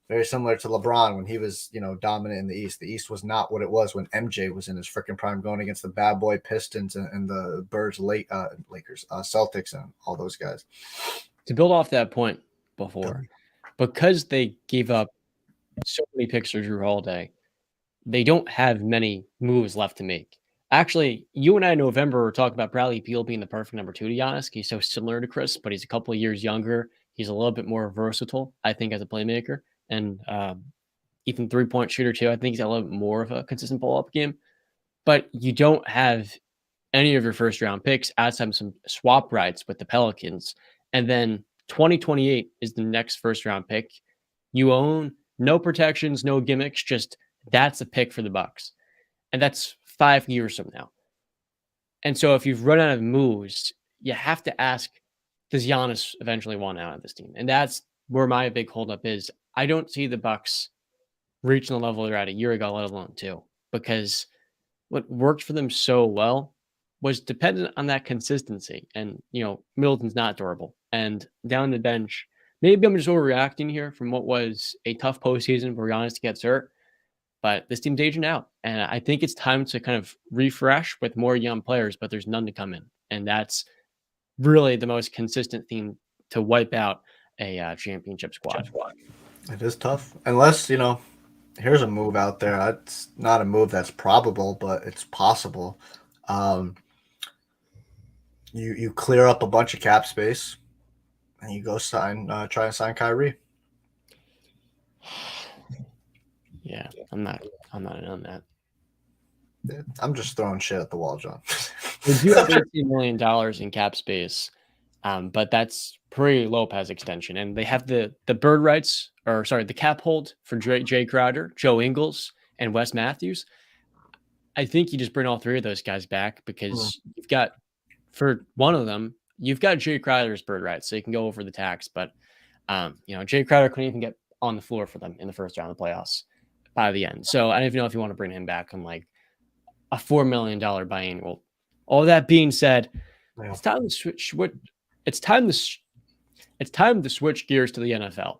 very similar to LeBron when he was, dominant in the East. The East was not what it was when MJ was in his freaking prime, going against the bad boy Pistons and the Birds, Lakers, Celtics, and all those guys. To build off that point before, because they gave up so many picks for Drew Holiday, they don't have many moves left to make. Actually, you and I in November were talking about Bradley Beal being the perfect number 2 to Giannis. He's so similar to Chris, but he's a couple of years younger. He's a little bit more versatile, I think, as a playmaker. And even 3-point shooter, too. I think he's got a little bit more of a consistent pull-up game. But you don't have any of your first-round picks outside of some swap rights with the Pelicans. And then 2028 is the next first-round pick. You own no protections, no gimmicks, just that's a pick for the Bucks. And that's 5 years from now. And so if you've run out of moves, you have to ask, does Giannis eventually want out of this team? And that's where my big holdup is. I don't see the Bucks reaching the level they're at a year ago, let alone 2, because what worked for them so well was dependent on that consistency. And, Middleton's not durable. And down the bench, maybe I'm just overreacting here from what was a tough postseason where Giannis gets hurt, but this team's aging out. And I think it's time to kind of refresh with more young players, but there's none to come in. And that's really the most consistent theme to wipe out a championship squad. It is tough. Unless, here's a move out there. It's not a move that's probable, but it's possible. You clear up a bunch of cap space and you go try and sign Kyrie. Yeah, I'm not in on that. I'm just throwing shit at the wall, John. They do have $18 million in cap space, but that's pre-Lopez extension. And they have the bird rights, the cap hold for Jay Crowder, Joe Ingles, and Wes Matthews. I think you just bring all 3 of those guys back because you've got, for one of them, you've got Jay Crowder's bird rights, so you can go over the tax. But, Jay Crowder couldn't even get on the floor for them in the first round of the playoffs by the end. So I don't even know if you want to bring him back on like a $4 million biannual. All that being said, it's time to switch. It's time to switch gears to the NFL.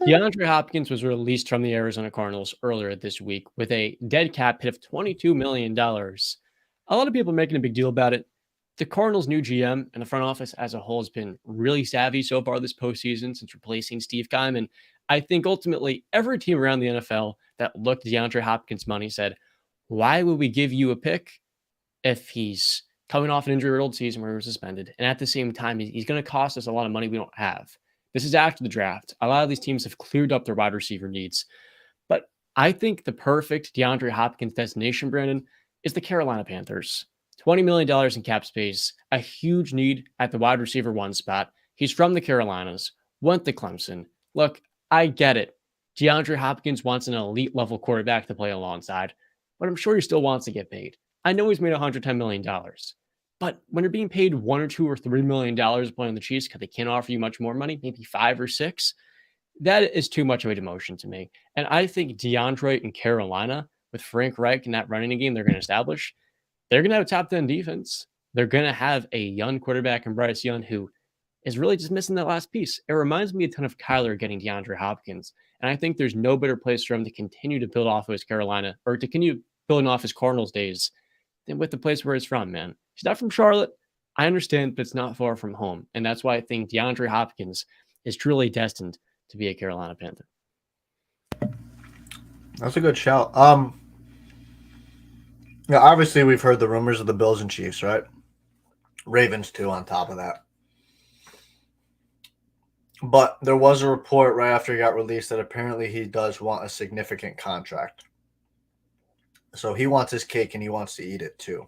Deandre Hopkins was released from the Arizona Cardinals earlier this week with a dead cap hit of $22 million. A lot of people are making a big deal about it. the Cardinals' new GM and the front office as a whole has been really savvy so far this postseason since replacing Steve Keim. And I think ultimately every team around the NFL that looked at DeAndre Hopkins' money said, why would we give you a pick if he's coming off an injury-riddled season where he was suspended? And at the same time, he's going to cost us a lot of money we don't have. This is after the draft. A lot of these teams have cleared up their wide receiver needs. But I think the perfect DeAndre Hopkins destination, Brandon, is the Carolina Panthers. $20 million in cap space, a huge need at the wide receiver one spot. He's from the Carolinas, went to Clemson. Look, I get it. DeAndre Hopkins wants an elite level quarterback to play alongside, but I'm sure he still wants to get paid. I know he's made $110 million, but when you're being paid $1 or $2 or $3 million playing the Chiefs because they can't offer you much more money, maybe 5 or 6, that is too much of a demotion to me. And I think DeAndre in Carolina with Frank Reich and that running game they're going to establish, they're going to have a top 10 defense. They're going to have a young quarterback in Bryce Young who is really just missing that last piece. It reminds me a ton of Kyler getting DeAndre Hopkins. And I think there's no better place for him to continue to build off of his Carolina or to continue building off his Cardinals days than with the place where he's from, man. He's not from Charlotte. I understand, but it's not far from home. And that's why I think DeAndre Hopkins is truly destined to be a Carolina Panther. That's a good shout. Yeah, obviously we've heard the rumors of the Bills and Chiefs, right? Ravens too on top of that. But there was a report right after he got released that apparently he does want a significant contract. So he wants his cake and he wants to eat it too.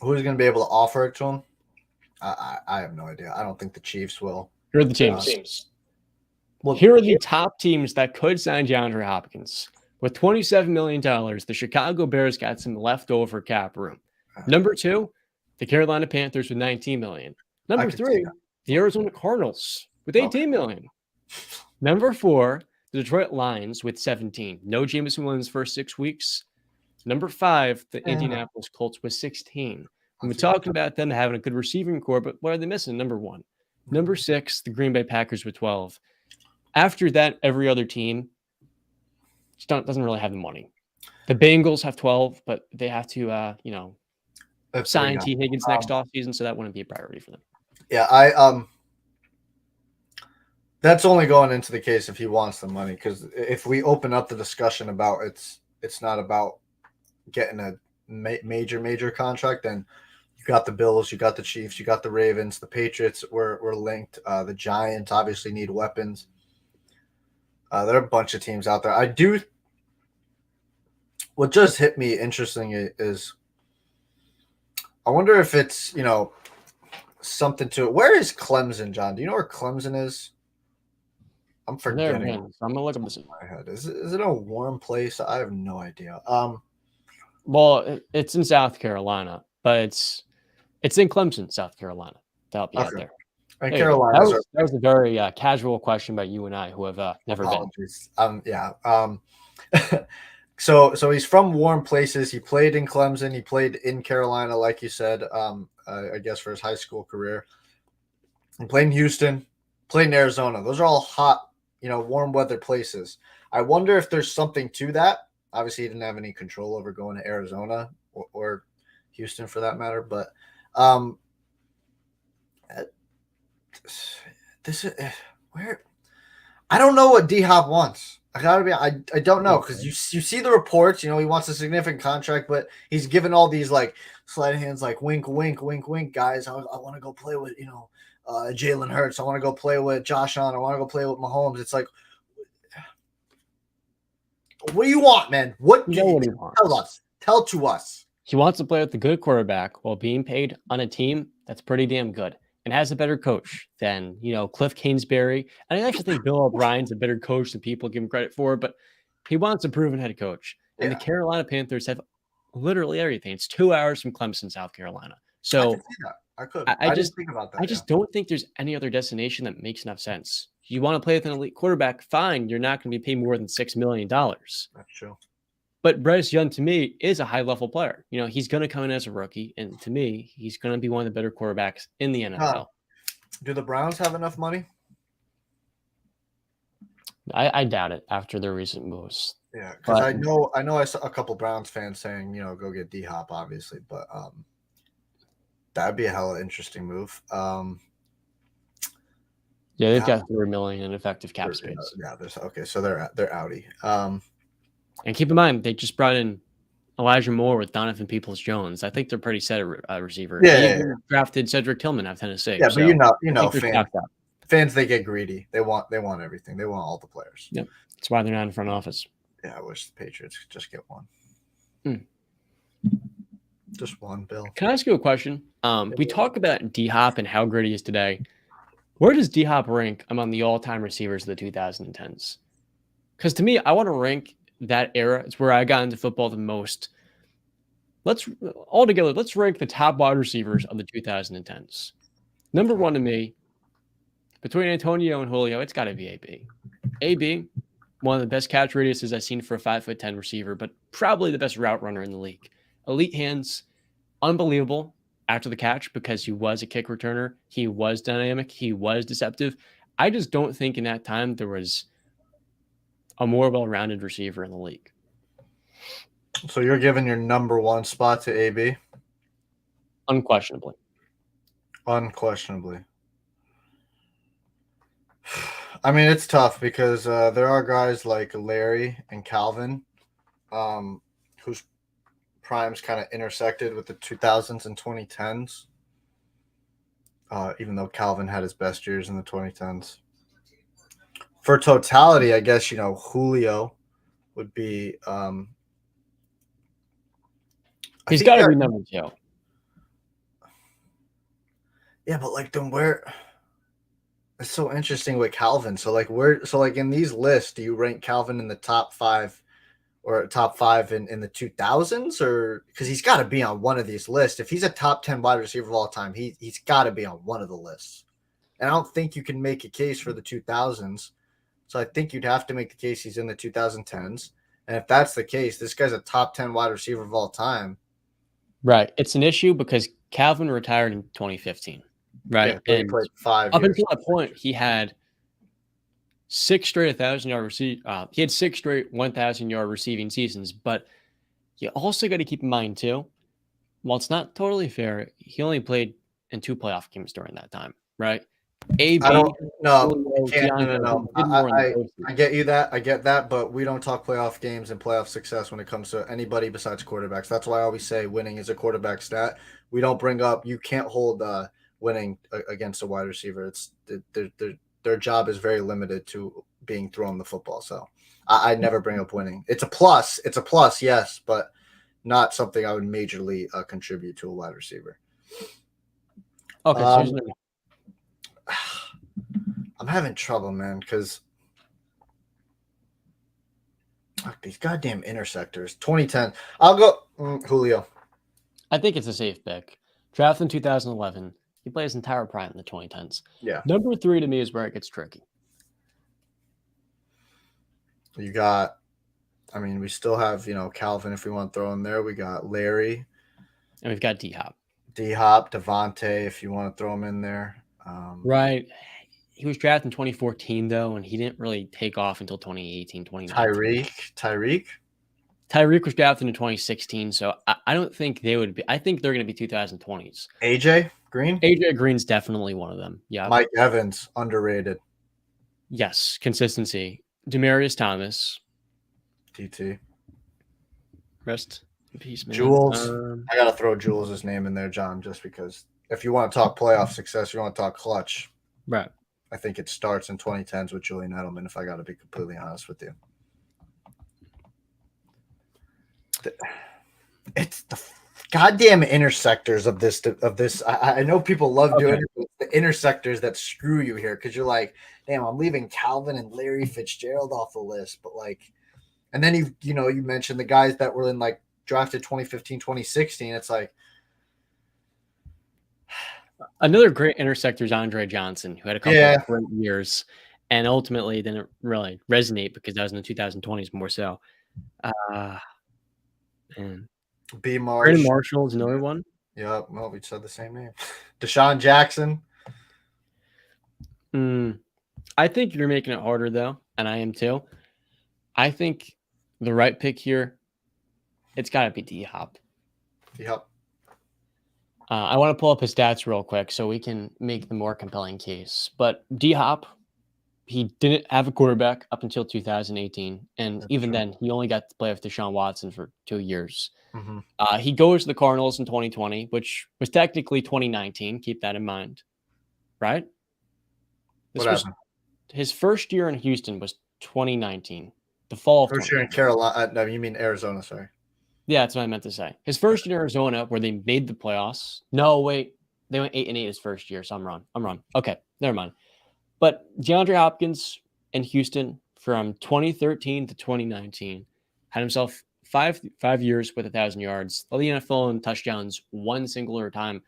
Who's going to be able to offer it to him? I have no idea. I don't think the Chiefs will. Here are the teams. Here are the top teams that could sign DeAndre Hopkins. With $27 million, the Chicago Bears got some leftover cap room. Number 2, the Carolina Panthers with $19 million. Number 3, the Arizona Cardinals with $18 million. Number 4, the Detroit Lions with $17 million. No Jameson Williams first 6 weeks. Number 5, the Indianapolis Colts with $16 million. And we're talking about them having a good receiving core, but what are they missing? Number 1. Number 6, the Green Bay Packers with $12 million. After that, every other team doesn't really have the money. The Bengals have 12, but they have to, sign T. Higgins next offseason, so that wouldn't be a priority for them. Yeah, that's only going into the case if he wants the money, because if we open up the discussion about it's not about getting a major contract, then you got the Bills, you got the Chiefs, you got the Ravens, the Patriots were linked. The Giants obviously need weapons. There are a bunch of teams out there. What just hit me interesting is I wonder if it's, something to it. Where is Clemson, John? Do you know where Clemson is? I'm forgetting. I'm going to look up this. My head. Is it a warm place? I have no idea. Well, it's in South Carolina, but it's in Clemson, South Carolina, to help you out there. And Carolina. That was a very casual question by you and I, who have never been. Yeah. So he's from warm places. He played in Clemson. He played in Carolina, like you said. I guess for his high school career. He played in Houston. Played in Arizona. Those are all hot, warm weather places. I wonder if there's something to that. Obviously, he didn't have any control over going to Arizona or Houston for that matter. But this is where I don't know what D-Hop wants. I don't know, because you see the reports. He wants a significant contract, but he's given all these like slide hands, like wink, wink, wink, wink, guys. I want to go play with Jalen Hurts. I want to go play with Josh Allen. I want to go play with Mahomes. It's like, what do you want, man? What do you want? Tell us. Tell to us. He wants to play with the good quarterback while being paid on a team that's pretty damn good and has a better coach than, Cliff Kingsbury. And I actually think Bill O'Brien's a better coach than people give him credit for, but he wants a proven head coach. And the Carolina Panthers have literally everything. It's 2 hours from Clemson, South Carolina. So I could. I just think about that. I just don't think there's any other destination that makes enough sense. You want to play with an elite quarterback, fine. You're not going to be paid more than $6 million. That's true. But Bryce Young, to me, is a high-level player. He's going to come in as a rookie, and to me, he's going to be one of the better quarterbacks in the NFL. Do the Browns have enough money? I doubt it after their recent moves. Yeah, because I know I saw a couple Browns fans saying, go get D-Hop, obviously, but That'd be a hella interesting move. Yeah, they've got $3 million in effective cap Yeah, space. there's okay, so they're outie. And keep in mind, they just brought in Elijah Moore with Donovan Peoples-Jones. I think they're pretty set at receiver. They even drafted Cedric Tillman out of Tennessee. Yeah, so but you know, fans, they get greedy. They want everything. They want all the players. Yep, that's why they're not in front office. Yeah, I wish the Patriots could just get one. Just one, Bill. Can I ask you a question? We talk about D-Hop and how great he is today. Where does D-Hop rank among the all-time receivers of the 2010s? Because to me, I want to rank that era. It's where I got into football the most. Let's rank the top wide receivers of the 2010s. Number one to me, between Antonio and Julio, it's got to be AB. AB, one of the best catch radiuses I've seen for a 5'10" receiver, but probably the best route runner in the league. Elite hands, unbelievable after the catch because he was a kick returner. He was dynamic. He was deceptive. I just don't think in that time there was a more well-rounded receiver in the league. So you're giving your number one spot to AB? Unquestionably. Unquestionably. I mean, it's tough because there are guys like Larry and Calvin whose primes kind of intersected with the 2000s and 2010s, even though Calvin had his best years in the 2010s. For totality, I guess, Julio would be he's got to be number two. Yeah, but like then where it's so interesting with Calvin. So like in these lists, do you rank Calvin in the top 5 or top 5 in the 2000s, or because he's got to be on one of these lists? If he's a top 10 wide receiver of all time, he's got to be on one of the lists. And I don't think you can make a case for the 2000s. So I think you'd have to make the case he's in the 2010s. And if that's the case, this guy's a top 10 wide receiver of all time. Right. It's an issue because Calvin retired in 2015. Right. Yeah, and he played 5 up years. Until that point, he had 6 straight 1,000-yard he had 6 straight 1,000-yard receiving seasons. But you also got to keep in mind too, while it's not totally fair, he only played in 2 playoff games during that time. Right. AB. No. I get you that. I get that, but we don't talk playoff games and playoff success when it comes to anybody besides quarterbacks. That's why I always say winning is a quarterback stat. We don't bring up you can't hold winning against a wide receiver. It's their job is very limited to being thrown the football. So I never bring up winning. It's a plus. It's a plus, yes, but not something I would majorly contribute to a wide receiver. Okay, I'm having trouble, man, because these goddamn intersectors. 2010. I'll go Julio. I think it's a safe pick. Drafted in 2011. He played his entire prime in the 2010s. Yeah. Number 3 to me is where it gets tricky. You got, we still have, Calvin if we want to throw in there. We got Larry. And we've got D-Hop. Devontae if you want to throw him in there. Right. He was drafted in 2014, though, and he didn't really take off until 2018, 2019. Tyreek was drafted in 2016, so I don't think they would be. I think they're going to be 2020s. AJ Green's definitely one of them. Yeah. Mike Evans, underrated. Yes, consistency. Demaryius Thomas. TT. Rest in peace, man. Jules. I got to throw Jules' name in there, John, just because if you want to talk playoff success, you want to talk clutch. Right. I think it starts in 2010s with Julian Edelman, if I got to be completely honest with you. It's the goddamn intersectors of this. I know people love doing it, but it's the intersectors that screw you here because you're like, damn, I'm leaving Calvin and Larry Fitzgerald off the list. But and then you mentioned the guys that were in drafted 2015, 2016. It's like, another great intersector is Andre Johnson, who had a couple of great years and ultimately didn't really resonate because that was in the 2020s more so. And B. Brandon Marshall is another one. Yeah, well, we said the same name. Deshaun Jackson. I think you're making it harder, though, and I am too. I think the right pick here, it's got to be D-Hop. Yep. I want to pull up his stats real quick so we can make the more compelling case. But D-Hop, he didn't have a quarterback up until 2018. And That's even true. then, he only got to play with Deshaun Watson for 2 years. Mm-hmm. He goes to the Cardinals in 2020, which was technically 2019. Keep that in mind, right? This What was happened? his first year in Houston was 2019, the fall of First year in 2019. Carolina. No, you mean Arizona. Sorry. Yeah, that's what I meant to say. His first year in Arizona, where they made the playoffs. No, wait, they went 8-8 his first year, so I'm wrong. Okay, never mind. But Deandre Hopkins in Houston from 2013 to 2019 had himself five years with 1,000 yards, led the NFL in touchdowns one singular time.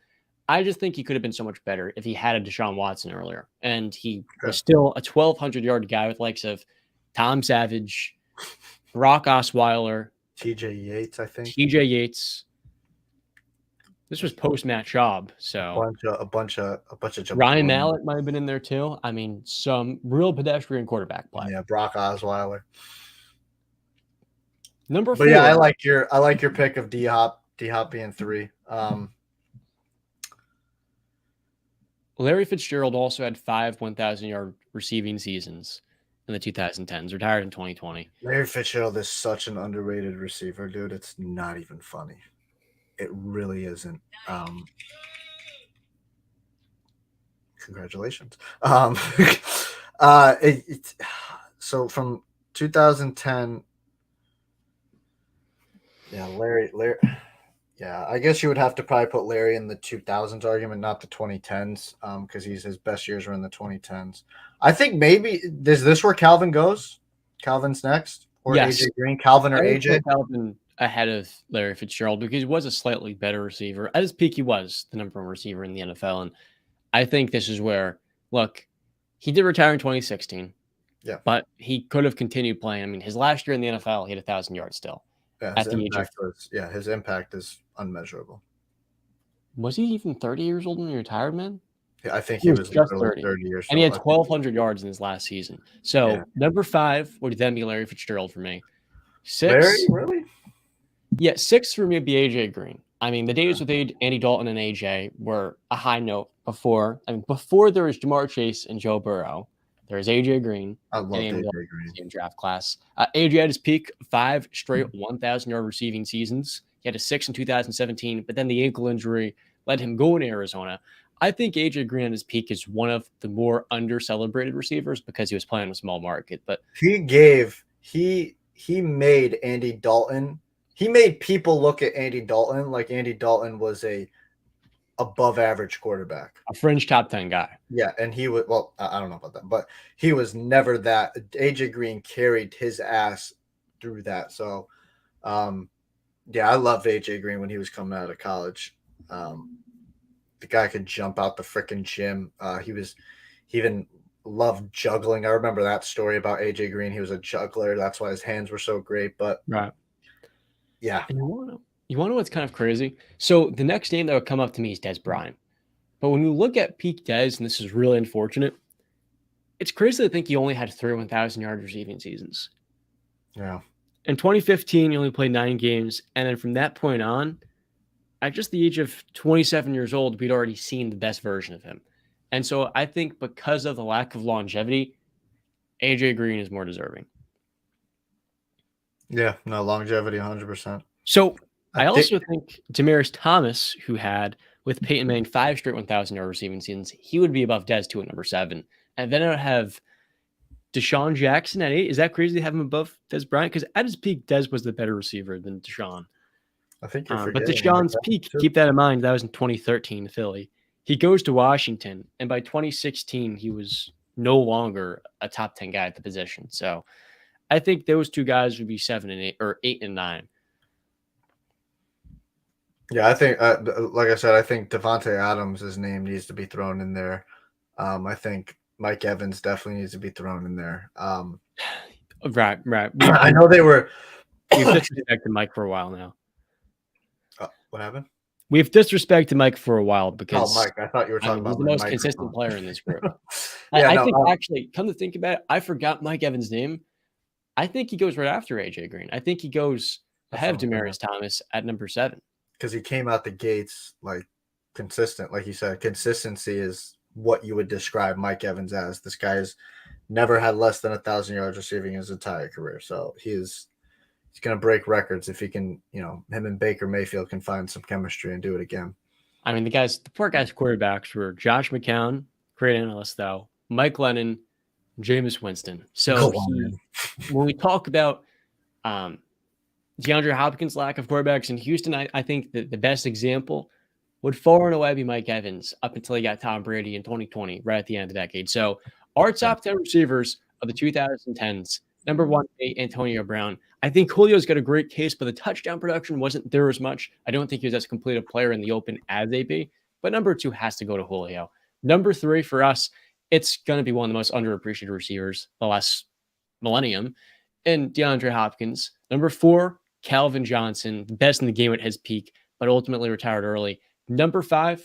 I just think he could have been so much better if he had a Deshaun Watson earlier, and he was still a 1,200-yard guy with likes of Tom Savage, Brock Osweiler, TJ Yates, I think. TJ Yates. This was post Matt Schaub, so A bunch of Ryan Mallett might have been in there too. I mean, some real pedestrian quarterback play. Yeah, Brock Osweiler. Number 4. But yeah, I like your pick of D Hop being 3. Larry Fitzgerald also had 5 1,000-yard receiving seasons in the 2010s, retired in 2020. Larry Fitzgerald is such an underrated receiver, dude. It's not even funny. It really isn't. Congratulations. So from 2010, yeah, Larry. Yeah, I guess you would have to probably put Larry in the 2000s argument, not the 2010s, because his best years were in the 2010s. I think maybe is this where Calvin goes? Calvin's next, or Yes. AJ Green? Calvin or I would AJ? put Calvin ahead of Larry Fitzgerald because he was a slightly better receiver. At his peak, he was the number 1 receiver in the NFL, and I think this is where, look, he did retire in 2016. Yeah, but he could have continued playing. I mean, his last year in the NFL, he had 1,000 yards still. yeah, his impact is unmeasurable. Was he even 30 years old when he retired, man? Yeah, I think he was just 30 years old. And he had 1,200 yards in his last season. So number 5 would then be Larry Fitzgerald for me. 6. Larry, really? Yeah, 6 for me would be AJ Green. I mean, the days with Andy Dalton and AJ were a high note before. I mean, before there was Jamar Chase and Joe Burrow, there was AJ Green. I love AJ Green. In draft class. AJ at his peak, 5 straight 1,000-yard receiving seasons. He had a 6 in 2017, but then the ankle injury let him go in Arizona. I think AJ Green at his peak is one of the more under-celebrated receivers because he was playing a small market. But he made Andy Dalton. He made people look at Andy Dalton like Andy Dalton was a above average quarterback, a fringe top 10 guy. Yeah, and he was, well, I don't know about that, but he was never that. AJ Green carried his ass through that. So, yeah, I loved AJ Green when he was coming out of college. The guy could jump out the freaking gym. He even loved juggling. I remember that story about AJ Green. He was a juggler. That's why his hands were so great. But right, yeah. And you want to know what's kind of crazy? So the next name that would come up to me is Des Bryant. But when you look at peak Des, and this is really unfortunate, it's crazy to think he only had 3 1,000-yard receiving seasons. Yeah. In 2015, he only played 9 games. And then from that point on, at just the age of 27 years old, we'd already seen the best version of him. And so I think because of the lack of longevity, AJ Green is more deserving. Yeah, no, longevity, 100%. So I also think Demaryius Thomas, who had with Peyton Manning 5 straight 1,000-yard receiving seasons, he would be above Des too at number 7. And then I would have Deshaun Jackson at 8. Is that crazy to have him above Des Bryant? Because at his peak, Des was the better receiver than Deshaun. I think you're but Deshaun's peak, keep that in mind, that was in 2013 Philly. He goes to Washington, and by 2016, he was no longer a top 10 guy at the position. So I think those two guys would be 7 and 8, or 8 and 9. Yeah, I think, like I said, I think Devontae Adams' name needs to be thrown in there. I think Mike Evans definitely needs to be thrown in there. Right. I know they were. We've disrespected Mike for a while now. What happened? We've disrespected Mike for a while because Mike. I thought you were talking about he's the most consistent player in this group. I think actually, come to think about it, I forgot Mike Evans' name. I think he goes right after AJ Green. I think he goes ahead of Demaryius Thomas at number 7. Because he came out the gates like consistent. Like you said, consistency is what you would describe Mike Evans as. This guy has never had less than 1,000 yards receiving his entire career. So he's going to break records if he can, him and Baker Mayfield can find some chemistry and do it again. I mean, the poor guys' quarterbacks were Josh McCown, great analyst though, Mike Lennon, Jameis Winston. So when we talk about DeAndre Hopkins' lack of quarterbacks in Houston, I think that the best example would far and away be Mike Evans up until he got Tom Brady in 2020, right at the end of the decade. So our top 10 receivers of the 2010s, number 1, Antonio Brown. I think Julio's got a great case, but the touchdown production wasn't there as much. I don't think he was as complete a player in the open as AB, but number 2 has to go to Julio. Number 3 for us, it's going to be one of the most underappreciated receivers the last millennium, and DeAndre Hopkins. Number 4, Calvin Johnson, the best in the game at his peak, but ultimately retired early. Number 5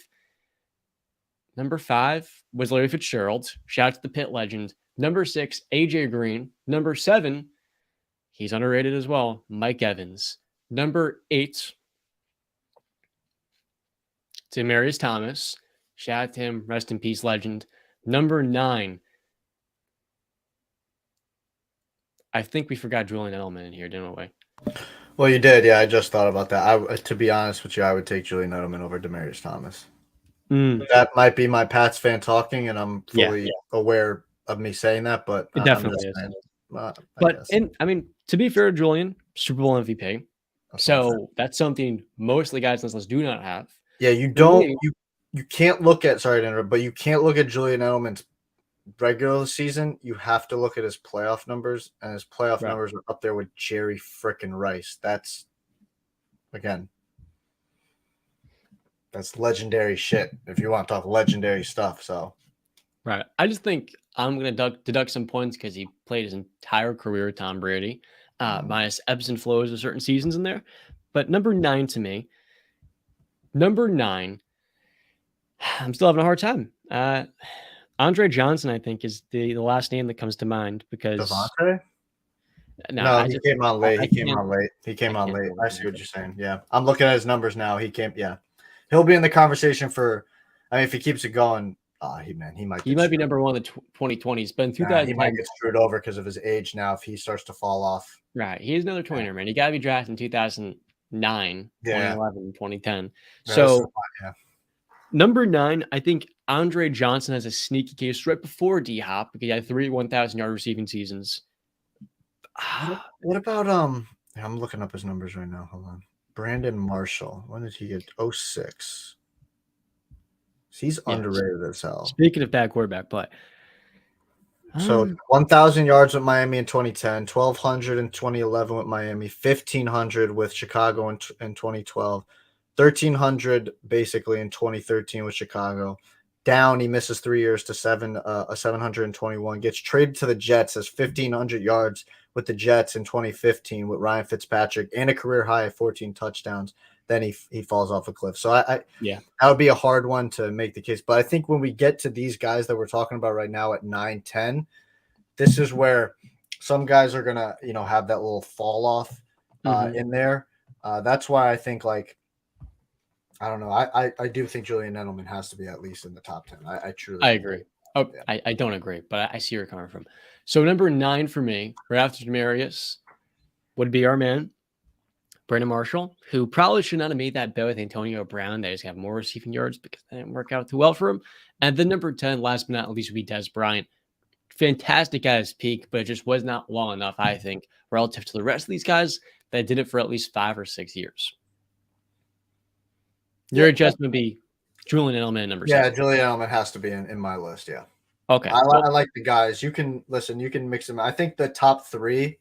was Larry Fitzgerald. Shout out to the Pitt legend. Number 6, AJ Green. Number 7, he's underrated as well, Mike Evans. Number 8, Demaryius Thomas. Shout out to him, rest in peace, legend. Number 9, I think we forgot Julian Edelman in here, didn't we? Well, you did. Yeah, I just thought about that. To be honest with you, I would take Julian Edelman over Demaryius Thomas. That might be my Pats fan talking, and I'm fully aware of me saying that, but it definitely is. I mean, to be fair, Julian, Super Bowl MVP. That's something most of the guys on this list do not have. Yeah, you can't look at but you can't look at Julian Edelman's regular season. You have to look at his playoff numbers, and his playoff numbers are up there with Jerry frickin' Rice. That's legendary shit if you want to talk legendary stuff. So right. I just think I'm going to deduct some points because he played his entire career with Tom Brady, minus ebbs and flows of certain seasons in there. But number 9 to me, I'm still having a hard time. Andre Johnson, I think, is the last name that comes to mind because Devontae? No, he came on late. He came on late. I see what you're saying. Yeah. I'm looking at his numbers now. He'll be in the conversation for, if he keeps it going, he might be number 1 in the 2020s, but in 2010 he might get screwed over because of his age now if he starts to fall off. Right. He's another 20er, man. He got to be drafted in 2009, 2011, 2010. Number 9, I think Andre Johnson has a sneaky case right before D-Hop because he had 3 1,000-yard receiving seasons. What about I'm looking up his numbers right now. Hold on. Brandon Marshall. When did he get 06? He's underrated as hell. Speaking of bad quarterback play. So 1,000 yards with Miami in 2010, 1,200 in 2011 with Miami, 1,500 with Chicago in 2012, 1,300 basically in 2013 with Chicago. Down, he misses 3 years to 721. Gets traded to the Jets as 1,500 yards with the Jets in 2015 with Ryan Fitzpatrick and a career high of 14 touchdowns. Then he falls off a cliff. So that would be a hard one to make the case. But I think when we get to these guys that we're talking about right now at 9, 10, this is where some guys are gonna have that little fall off in there. That's why I think I don't know. I do think Julian Edelman has to be at least in the top 10. I truly agree. I don't agree, but I see where you're coming from. So number 9 for me, right after Demaryius, would be our man, Brandon Marshall, who probably should not have made that bet with Antonio Brown. They just have more receiving yards because that didn't work out too well for him. And then number 10, last but not least, would be Des Bryant. Fantastic at his peak, but it just was not long enough, I think, relative to the rest of these guys that did it for at least 5 or 6 years. Your adjustment would be Julian Edelman number 6. Yeah, Julian Edelman has to be in my list, yeah. Okay. I like the guys. You can mix them. I think the top 3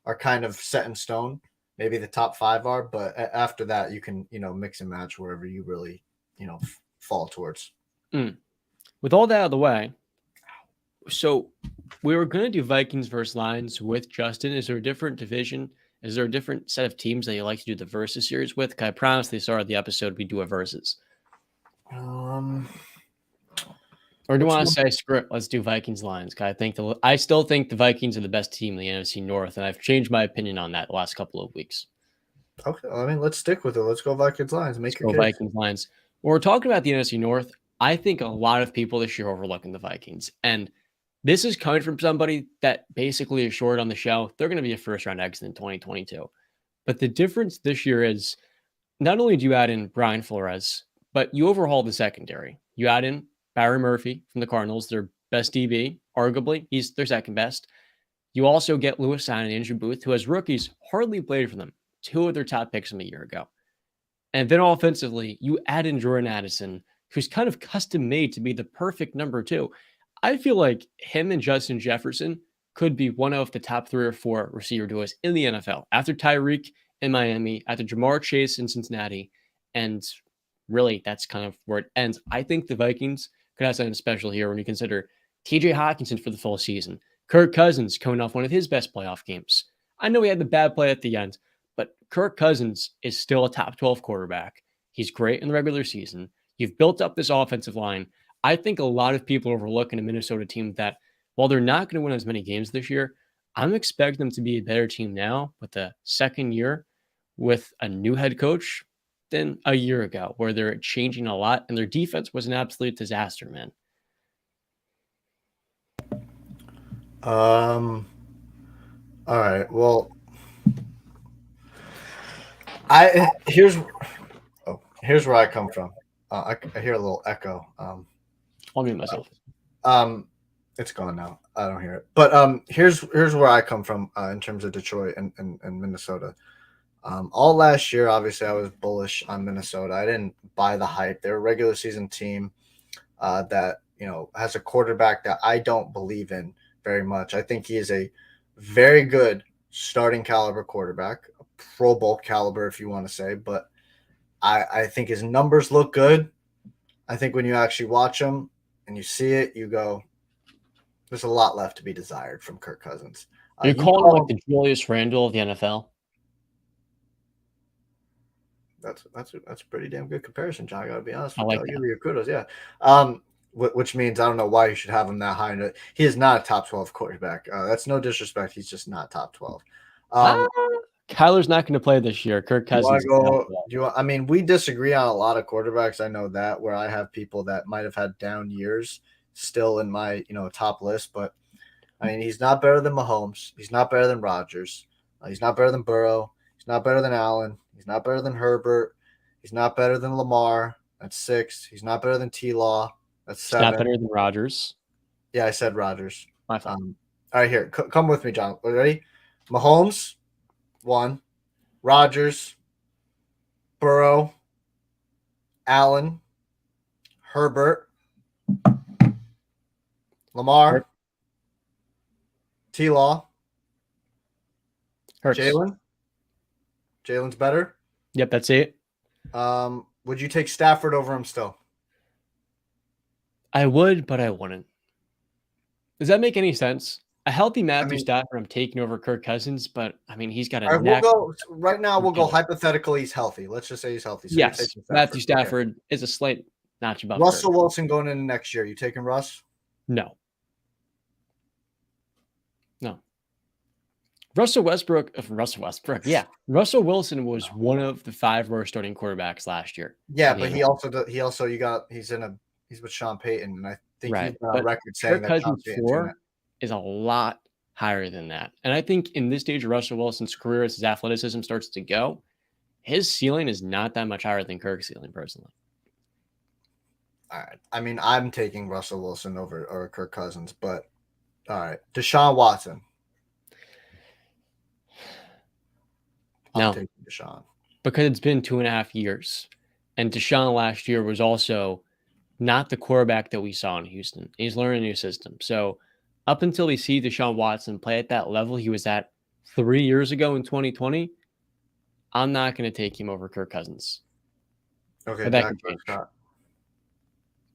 are kind of set in stone. Maybe the top 5 are, but after that, you can, mix and match wherever you really, fall towards. With all that out of the way, so we were going to do Vikings versus Lions with Justin. Is there a different division? Is there a different set of teams that you like to do the versus series with? Because I promised they started the episode, we do a versus. Or do you want to say, screw it, let's do Vikings Lions? Because I still think the Vikings are the best team in the NFC North, and I've changed my opinion on that the last couple of weeks. Okay, let's stick with it. Let's go Vikings Lions. Make your case. Vikings Lions. When we're talking about the NFC North, I think a lot of people this year are overlooking the Vikings. And this is coming from somebody that basically assured on the show they're going to be a first round exit in 2022. But the difference this year is not only do you add in Brian Flores, but you overhaul the secondary. You add in Barry Murphy from the Cardinals, their best DB, arguably. He's their second best. You also get Lewis Sign and Andrew Booth, who as rookies hardly played for them. Two of their top picks from a year ago. And then offensively, you add in Jordan Addison, who's kind of custom made to be the perfect number two. I feel like him and Justin Jefferson could be one of the top 3 or 4 receiver duos in the NFL after Tyreek in Miami, after Jamar Chase in Cincinnati. And really, that's kind of where it ends. I think the Vikings could have something special here when you consider TJ Hawkinson for the full season, Kirk Cousins coming off one of his best playoff games. I know he had the bad play at the end, but Kirk Cousins is still a top 12 quarterback. He's great in the regular season. You've built up this offensive line. I think a lot of people overlooking a Minnesota team that, while they're not going to win as many games this year, I'm expecting them to be a better team now with a second year with a new head coach than a year ago, where they're changing a lot and their defense was an absolute disaster, man. All right. Well, here's where I come from. I hear a little echo. I'll mute myself. It's gone now. I don't hear it. But here's where I come from in terms of Detroit and Minnesota. All last year, obviously, I was bullish on Minnesota. I didn't buy the hype. They're a regular season team that has a quarterback that I don't believe in very much. I think he is a very good starting caliber quarterback, a Pro Bowl caliber, if you want to say. But I think his numbers look good. I think when you actually watch him and you see it, you go, there's a lot left to be desired from Kirk Cousins. You're calling him like the Julius Randle of the NFL? That's a pretty damn good comparison, John. I gotta be honest. I like I'll that. give you your kudos, yeah. Which means I don't know why you should have him that high. He is not a top 12 quarterback. That's no disrespect. He's just not top 12. Kyler's not going to play this year. Kirk Cousins. I mean, we disagree on a lot of quarterbacks. I know that, where I have people that might have had down years still in my top list, but I mean, he's not better than Mahomes. He's not better than Rodgers. He's not better than Burrow. He's not better than Allen. He's not better than Herbert. He's not better than Lamar. That's 6. He's not better than T-Law. That's 7. He's not better than Rodgers. Yeah, I said Rodgers. My fault. All right, here. Come with me, John. Ready? Mahomes, 1. Rodgers, Burrow, Allen, Herbert, Lamar, T-Law, Jalen. Jalen's better. Yep, that's it. Would you take Stafford over him still? I would, but I wouldn't. Does that make any sense? A healthy Matthew Stafford, I'm taking over Kirk Cousins, but I mean, he's got a neck. We'll go hypothetically, he's healthy. Let's just say he's healthy. So yes, Matthew Stafford is a slight notch above Russell Wilson going into next year. You taking Russ? No. Russell Westbrook. Yeah. Russell Wilson was one of the 5 worst starting quarterbacks last year. Yeah, but he's with Sean Payton, and I think he's on record saying that Cousins 4 is a lot higher than that. And I think in this stage of Russell Wilson's career, as his athleticism starts to go, his ceiling is not that much higher than Kirk's ceiling, personally. All right. I mean, I'm taking Russell Wilson over Kirk Cousins, but all right. Deshaun Watson. No, taking Deshaun. Because it's been 2.5 years. And Deshaun last year was also not the quarterback that we saw in Houston. He's learning a new system. So up until we see Deshaun Watson play at that level he was at 3 years ago in 2020, I'm not going to take him over Kirk Cousins. Okay,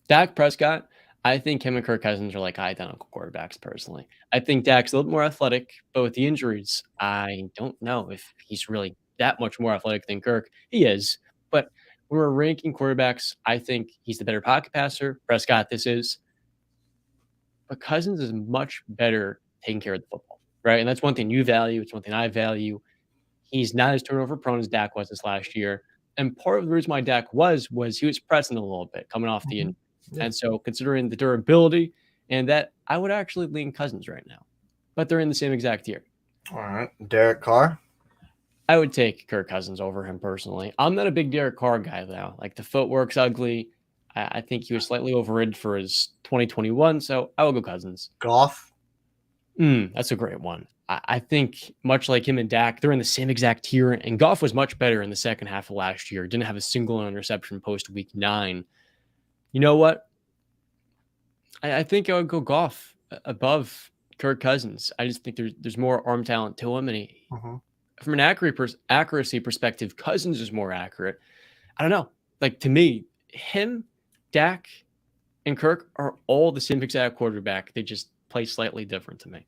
Dak Prescott, I think him and Kirk Cousins are like identical quarterbacks, personally. I think Dak's a little more athletic, but with the injuries, I don't know if he's really that much more athletic than Kirk. He is, but when we're ranking quarterbacks, I think he's the better pocket passer. Prescott, this is. But Cousins is much better taking care of the football, right? And that's one thing you value. It's one thing I value. He's not as turnover prone as Dak was this last year. And part of the reason why Dak was he was pressing a little bit coming off the injury. Yeah. And so considering the durability and that, I would actually lean Cousins right now. But they're in the same exact tier. All right. Derek Carr. I would take Kirk Cousins over him personally. I'm not a big Derek Carr guy, though. Like, the footwork's ugly. I think he was slightly overrated for his 2021, so I will go Cousins. Goff. That's a great one. I think much like him and Dak, they're in the same exact tier, and Goff was much better in the second half of last year. Didn't have a single interception post week 9. You know what? I think I would go Goff above Kirk Cousins. I just think there's more arm talent to him, and from an accuracy perspective, Cousins is more accurate. I don't know. Like, to me, him, Dak, and Kirk are all the same exact quarterback. They just play slightly different to me.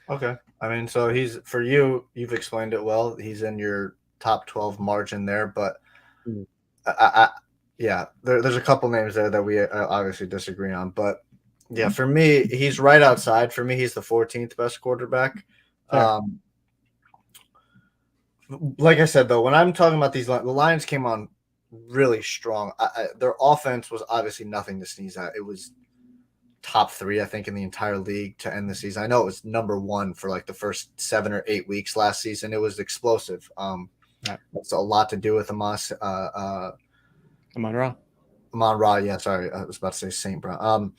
Okay. I mean, so for you, you've explained it well. He's in your top 12 margin there, but there's a couple names there that we obviously disagree on, but yeah, for me, he's right outside. For me, he's the 14th best quarterback. Like I said, though, when I'm talking about the Lions came on really strong. Their offense was obviously nothing to sneeze at. It was top 3, I think, in the entire league to end the season. I know it was number 1 for like the first 7 or 8 weeks last season. It was explosive. That's a lot to do with Amon-Ra. Yeah, sorry, I was about to say Saint Brown.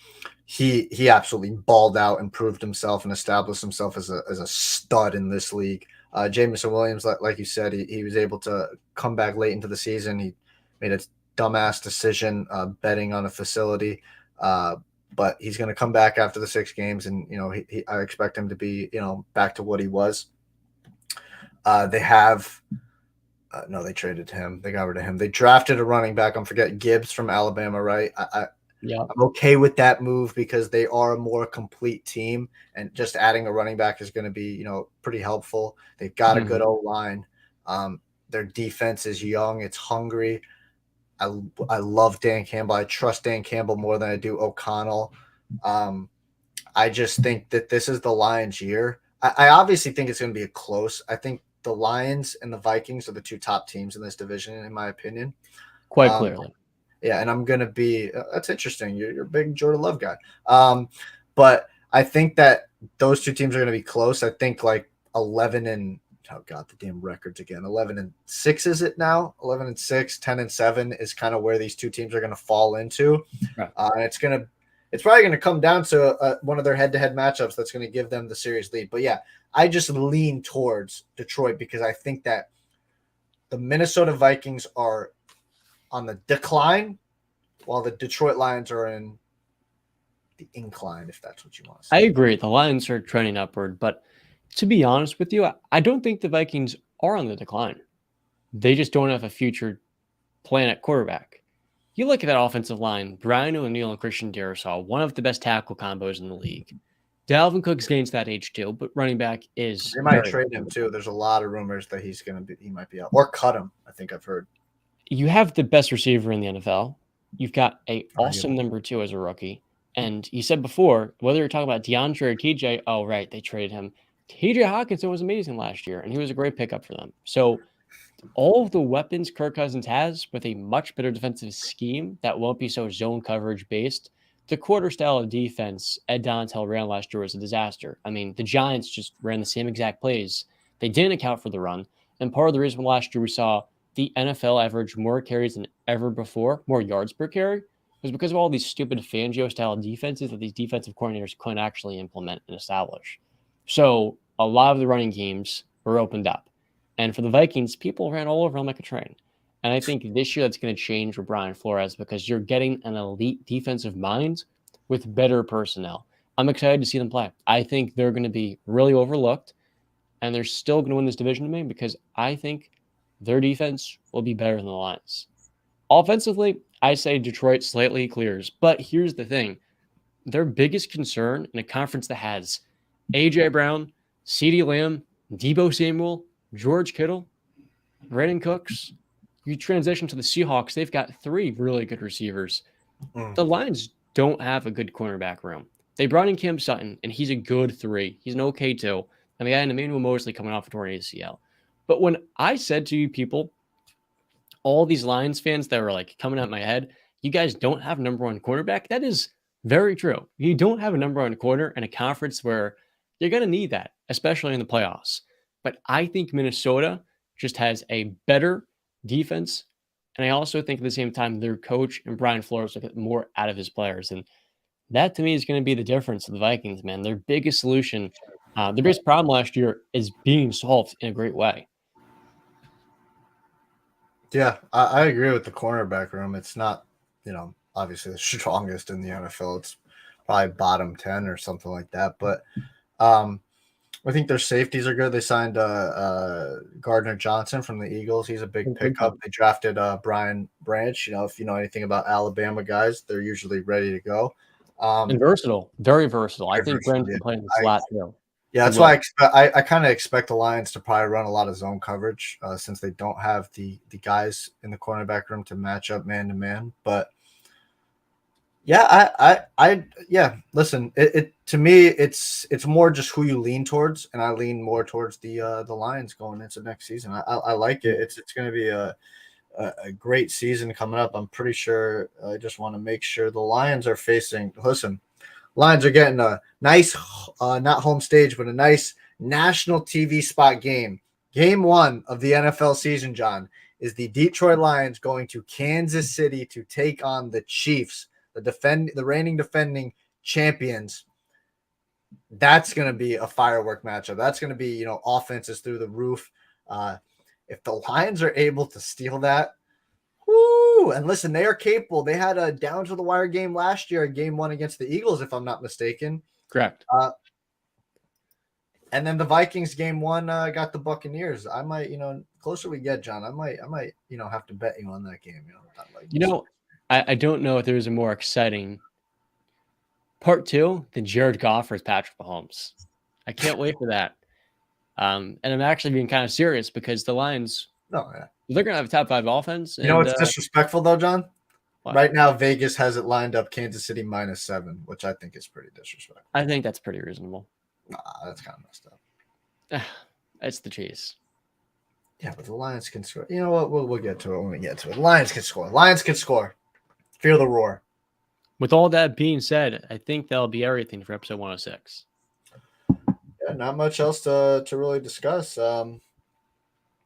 He absolutely balled out and proved himself and established himself as a stud in this league. Jameson Williams, like you said, he was able to come back late into the season. He made a dumbass decision betting on a facility, but he's going to come back after the 6 games, and I expect him to be back to what he was. They have. No, they traded him. They got rid of him. They drafted a running back. I'm forgetting Gibbs from Alabama, right? I'm okay with that move because they are a more complete team, and just adding a running back is going to be, pretty helpful. They've got a good O-line. Their defense is young. It's hungry. I love Dan Campbell. I trust Dan Campbell more than I do O'Connell. I just think that this is the Lions' year. I obviously think it's going to be a close. I think the Lions and the Vikings are the 2 top teams in this division, in my opinion. Quite clearly. Yeah, and I'm going to be – that's interesting. You're a big Jordan Love guy. But I think that those 2 teams are going to be close. I think like 11 and – oh, God, the damn records again. 11-6 is it now? 11-6, 10-7 is kind of where these 2 teams are going to fall into. Right. And it's probably going to come down to one of their head-to-head matchups that's going to give them the series lead. But, yeah, I just lean towards Detroit because I think that the Minnesota Vikings are on the decline while the Detroit Lions are in the incline, if that's what you want to say. I agree. The Lions are trending upward, but to be honest with you, I don't think the Vikings are on the decline. They just don't have a future plan at quarterback. You look at that offensive line, Brian O'Neill and Christian Darrisaw, one of the best tackle combos in the league. Dalvin Cook's gained that age too, but running back is. They might trade him too. There's a lot of rumors that he might be out or cut him. I think I've heard. You have the best receiver in the NFL. You've got an awesome number 2 as a rookie. And you said before, whether you're talking about DeAndre or TJ, oh, right, they traded him. TJ Hawkinson was amazing last year, and he was a great pickup for them. So all of the weapons Kirk Cousins has with a much better defensive scheme that won't be so zone coverage based, the quarter style of defense Ed Donatell ran last year was a disaster. I mean, the Giants just ran the same exact plays. They didn't account for the run. And part of the reason last year we saw the NFL average more carries than ever before, more yards per carry, was because of all these stupid Fangio-style defenses that these defensive coordinators couldn't actually implement and establish. So a lot of the running games were opened up. And for the Vikings, people ran all over them like a train. And I think this year that's going to change for Brian Flores because you're getting an elite defensive mind with better personnel. I'm excited to see them play. I think they're going to be really overlooked, and they're still going to win this division to me because I think their defense will be better than the Lions. Offensively, I say Detroit slightly clears. But here's the thing. Their biggest concern in a conference that has A.J. Brown, CeeDee Lamb, Deebo Samuel, George Kittle, Brandon Cooks, you transition to the Seahawks, they've got 3 really good receivers. The Lions don't have a good cornerback room. They brought in Cam Sutton, and he's a good 3. He's an okay 2. And they had Emmanuel Mosley coming off a torn ACL. But when I said to you people, all these Lions fans that were like coming out my head, you guys don't have number one quarterback. That is very true. You don't have a number one corner in a conference where you're going to need that, especially in the playoffs. But I think Minnesota just has a better defense. And I also think at the same time, their coach and Brian Flores will get more out of his players. And that to me is going to be the difference of the Vikings, man. Their biggest solution, their biggest problem last year is being solved in a great way. Yeah, I agree with the cornerback room. It's not, obviously the strongest in the NFL. It's probably bottom 10 or something like that. But I think their safeties are good. They signed Gardner Johnson from the Eagles. He's a big pickup. They drafted Brian Branch. If you know anything about Alabama guys, they're usually ready to go. And versatile, very versatile. I think Branch can play in the slot too. Yeah, that's why I kind of expect the Lions to probably run a lot of zone coverage since they don't have the guys in the cornerback room to match up man to man. But yeah, listen, it to me it's more just who you lean towards, and I lean more towards the Lions going into next season. I like it. It's going to be a great season coming up. I'm pretty sure. I just want to make sure the Lions are facing. Listen. Lions are getting a nice, not home stage, but a nice national TV spot game. Game 1 of the NFL season, John, is the Detroit Lions going to Kansas City to take on the Chiefs, the reigning defending champions. That's going to be a firework matchup. That's going to be, offenses through the roof. If the Lions are able to steal that, woo! And listen, they are capable. They had a down to the wire game last year, game 1 against the Eagles, if I'm not mistaken. Correct. And then the Vikings game 1 got the Buccaneers. I might, closer we get, John, I might, have to bet you on that game. I don't know if there's a more exciting part 2 than Jared Goff versus Patrick Mahomes. I can't wait for that. And I'm actually being kind of serious because the Lions. Oh yeah. They're going to have a top 5 offense. You know what's disrespectful, though, John? What? Right now, Vegas has it lined up Kansas City -7, which I think is pretty disrespectful. I think that's pretty reasonable. Nah, that's kind of messed up. It's the Chiefs. Yeah, but the Lions can score. You know what? We'll get to it when we get to it. Lions can score. Lions can score. Feel the roar. With all that being said, I think that'll be everything for episode 106. Yeah, not much else to really discuss.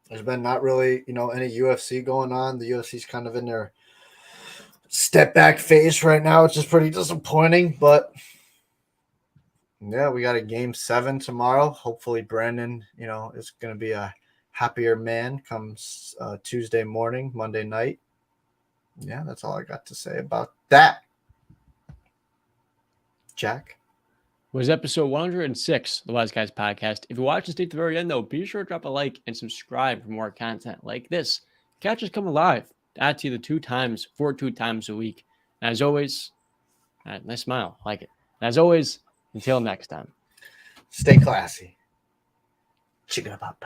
There's been not really, any UFC going on. The UFC's kind of in their step back phase right now, which is pretty disappointing. But yeah, we got a game 7 tomorrow. Hopefully, Brandon, is going to be a happier man comes Tuesday morning, Monday night. Yeah, that's all I got to say about that. Jack? Was episode 106 of the Wise Guys podcast. If you watch and stay to the very end, though, be sure to drop a like and subscribe for more content like this. Catch us coming live. Add to the 2 times a week. And as always, nice smile, like it. And as always, until next time, stay classy. Chicken up.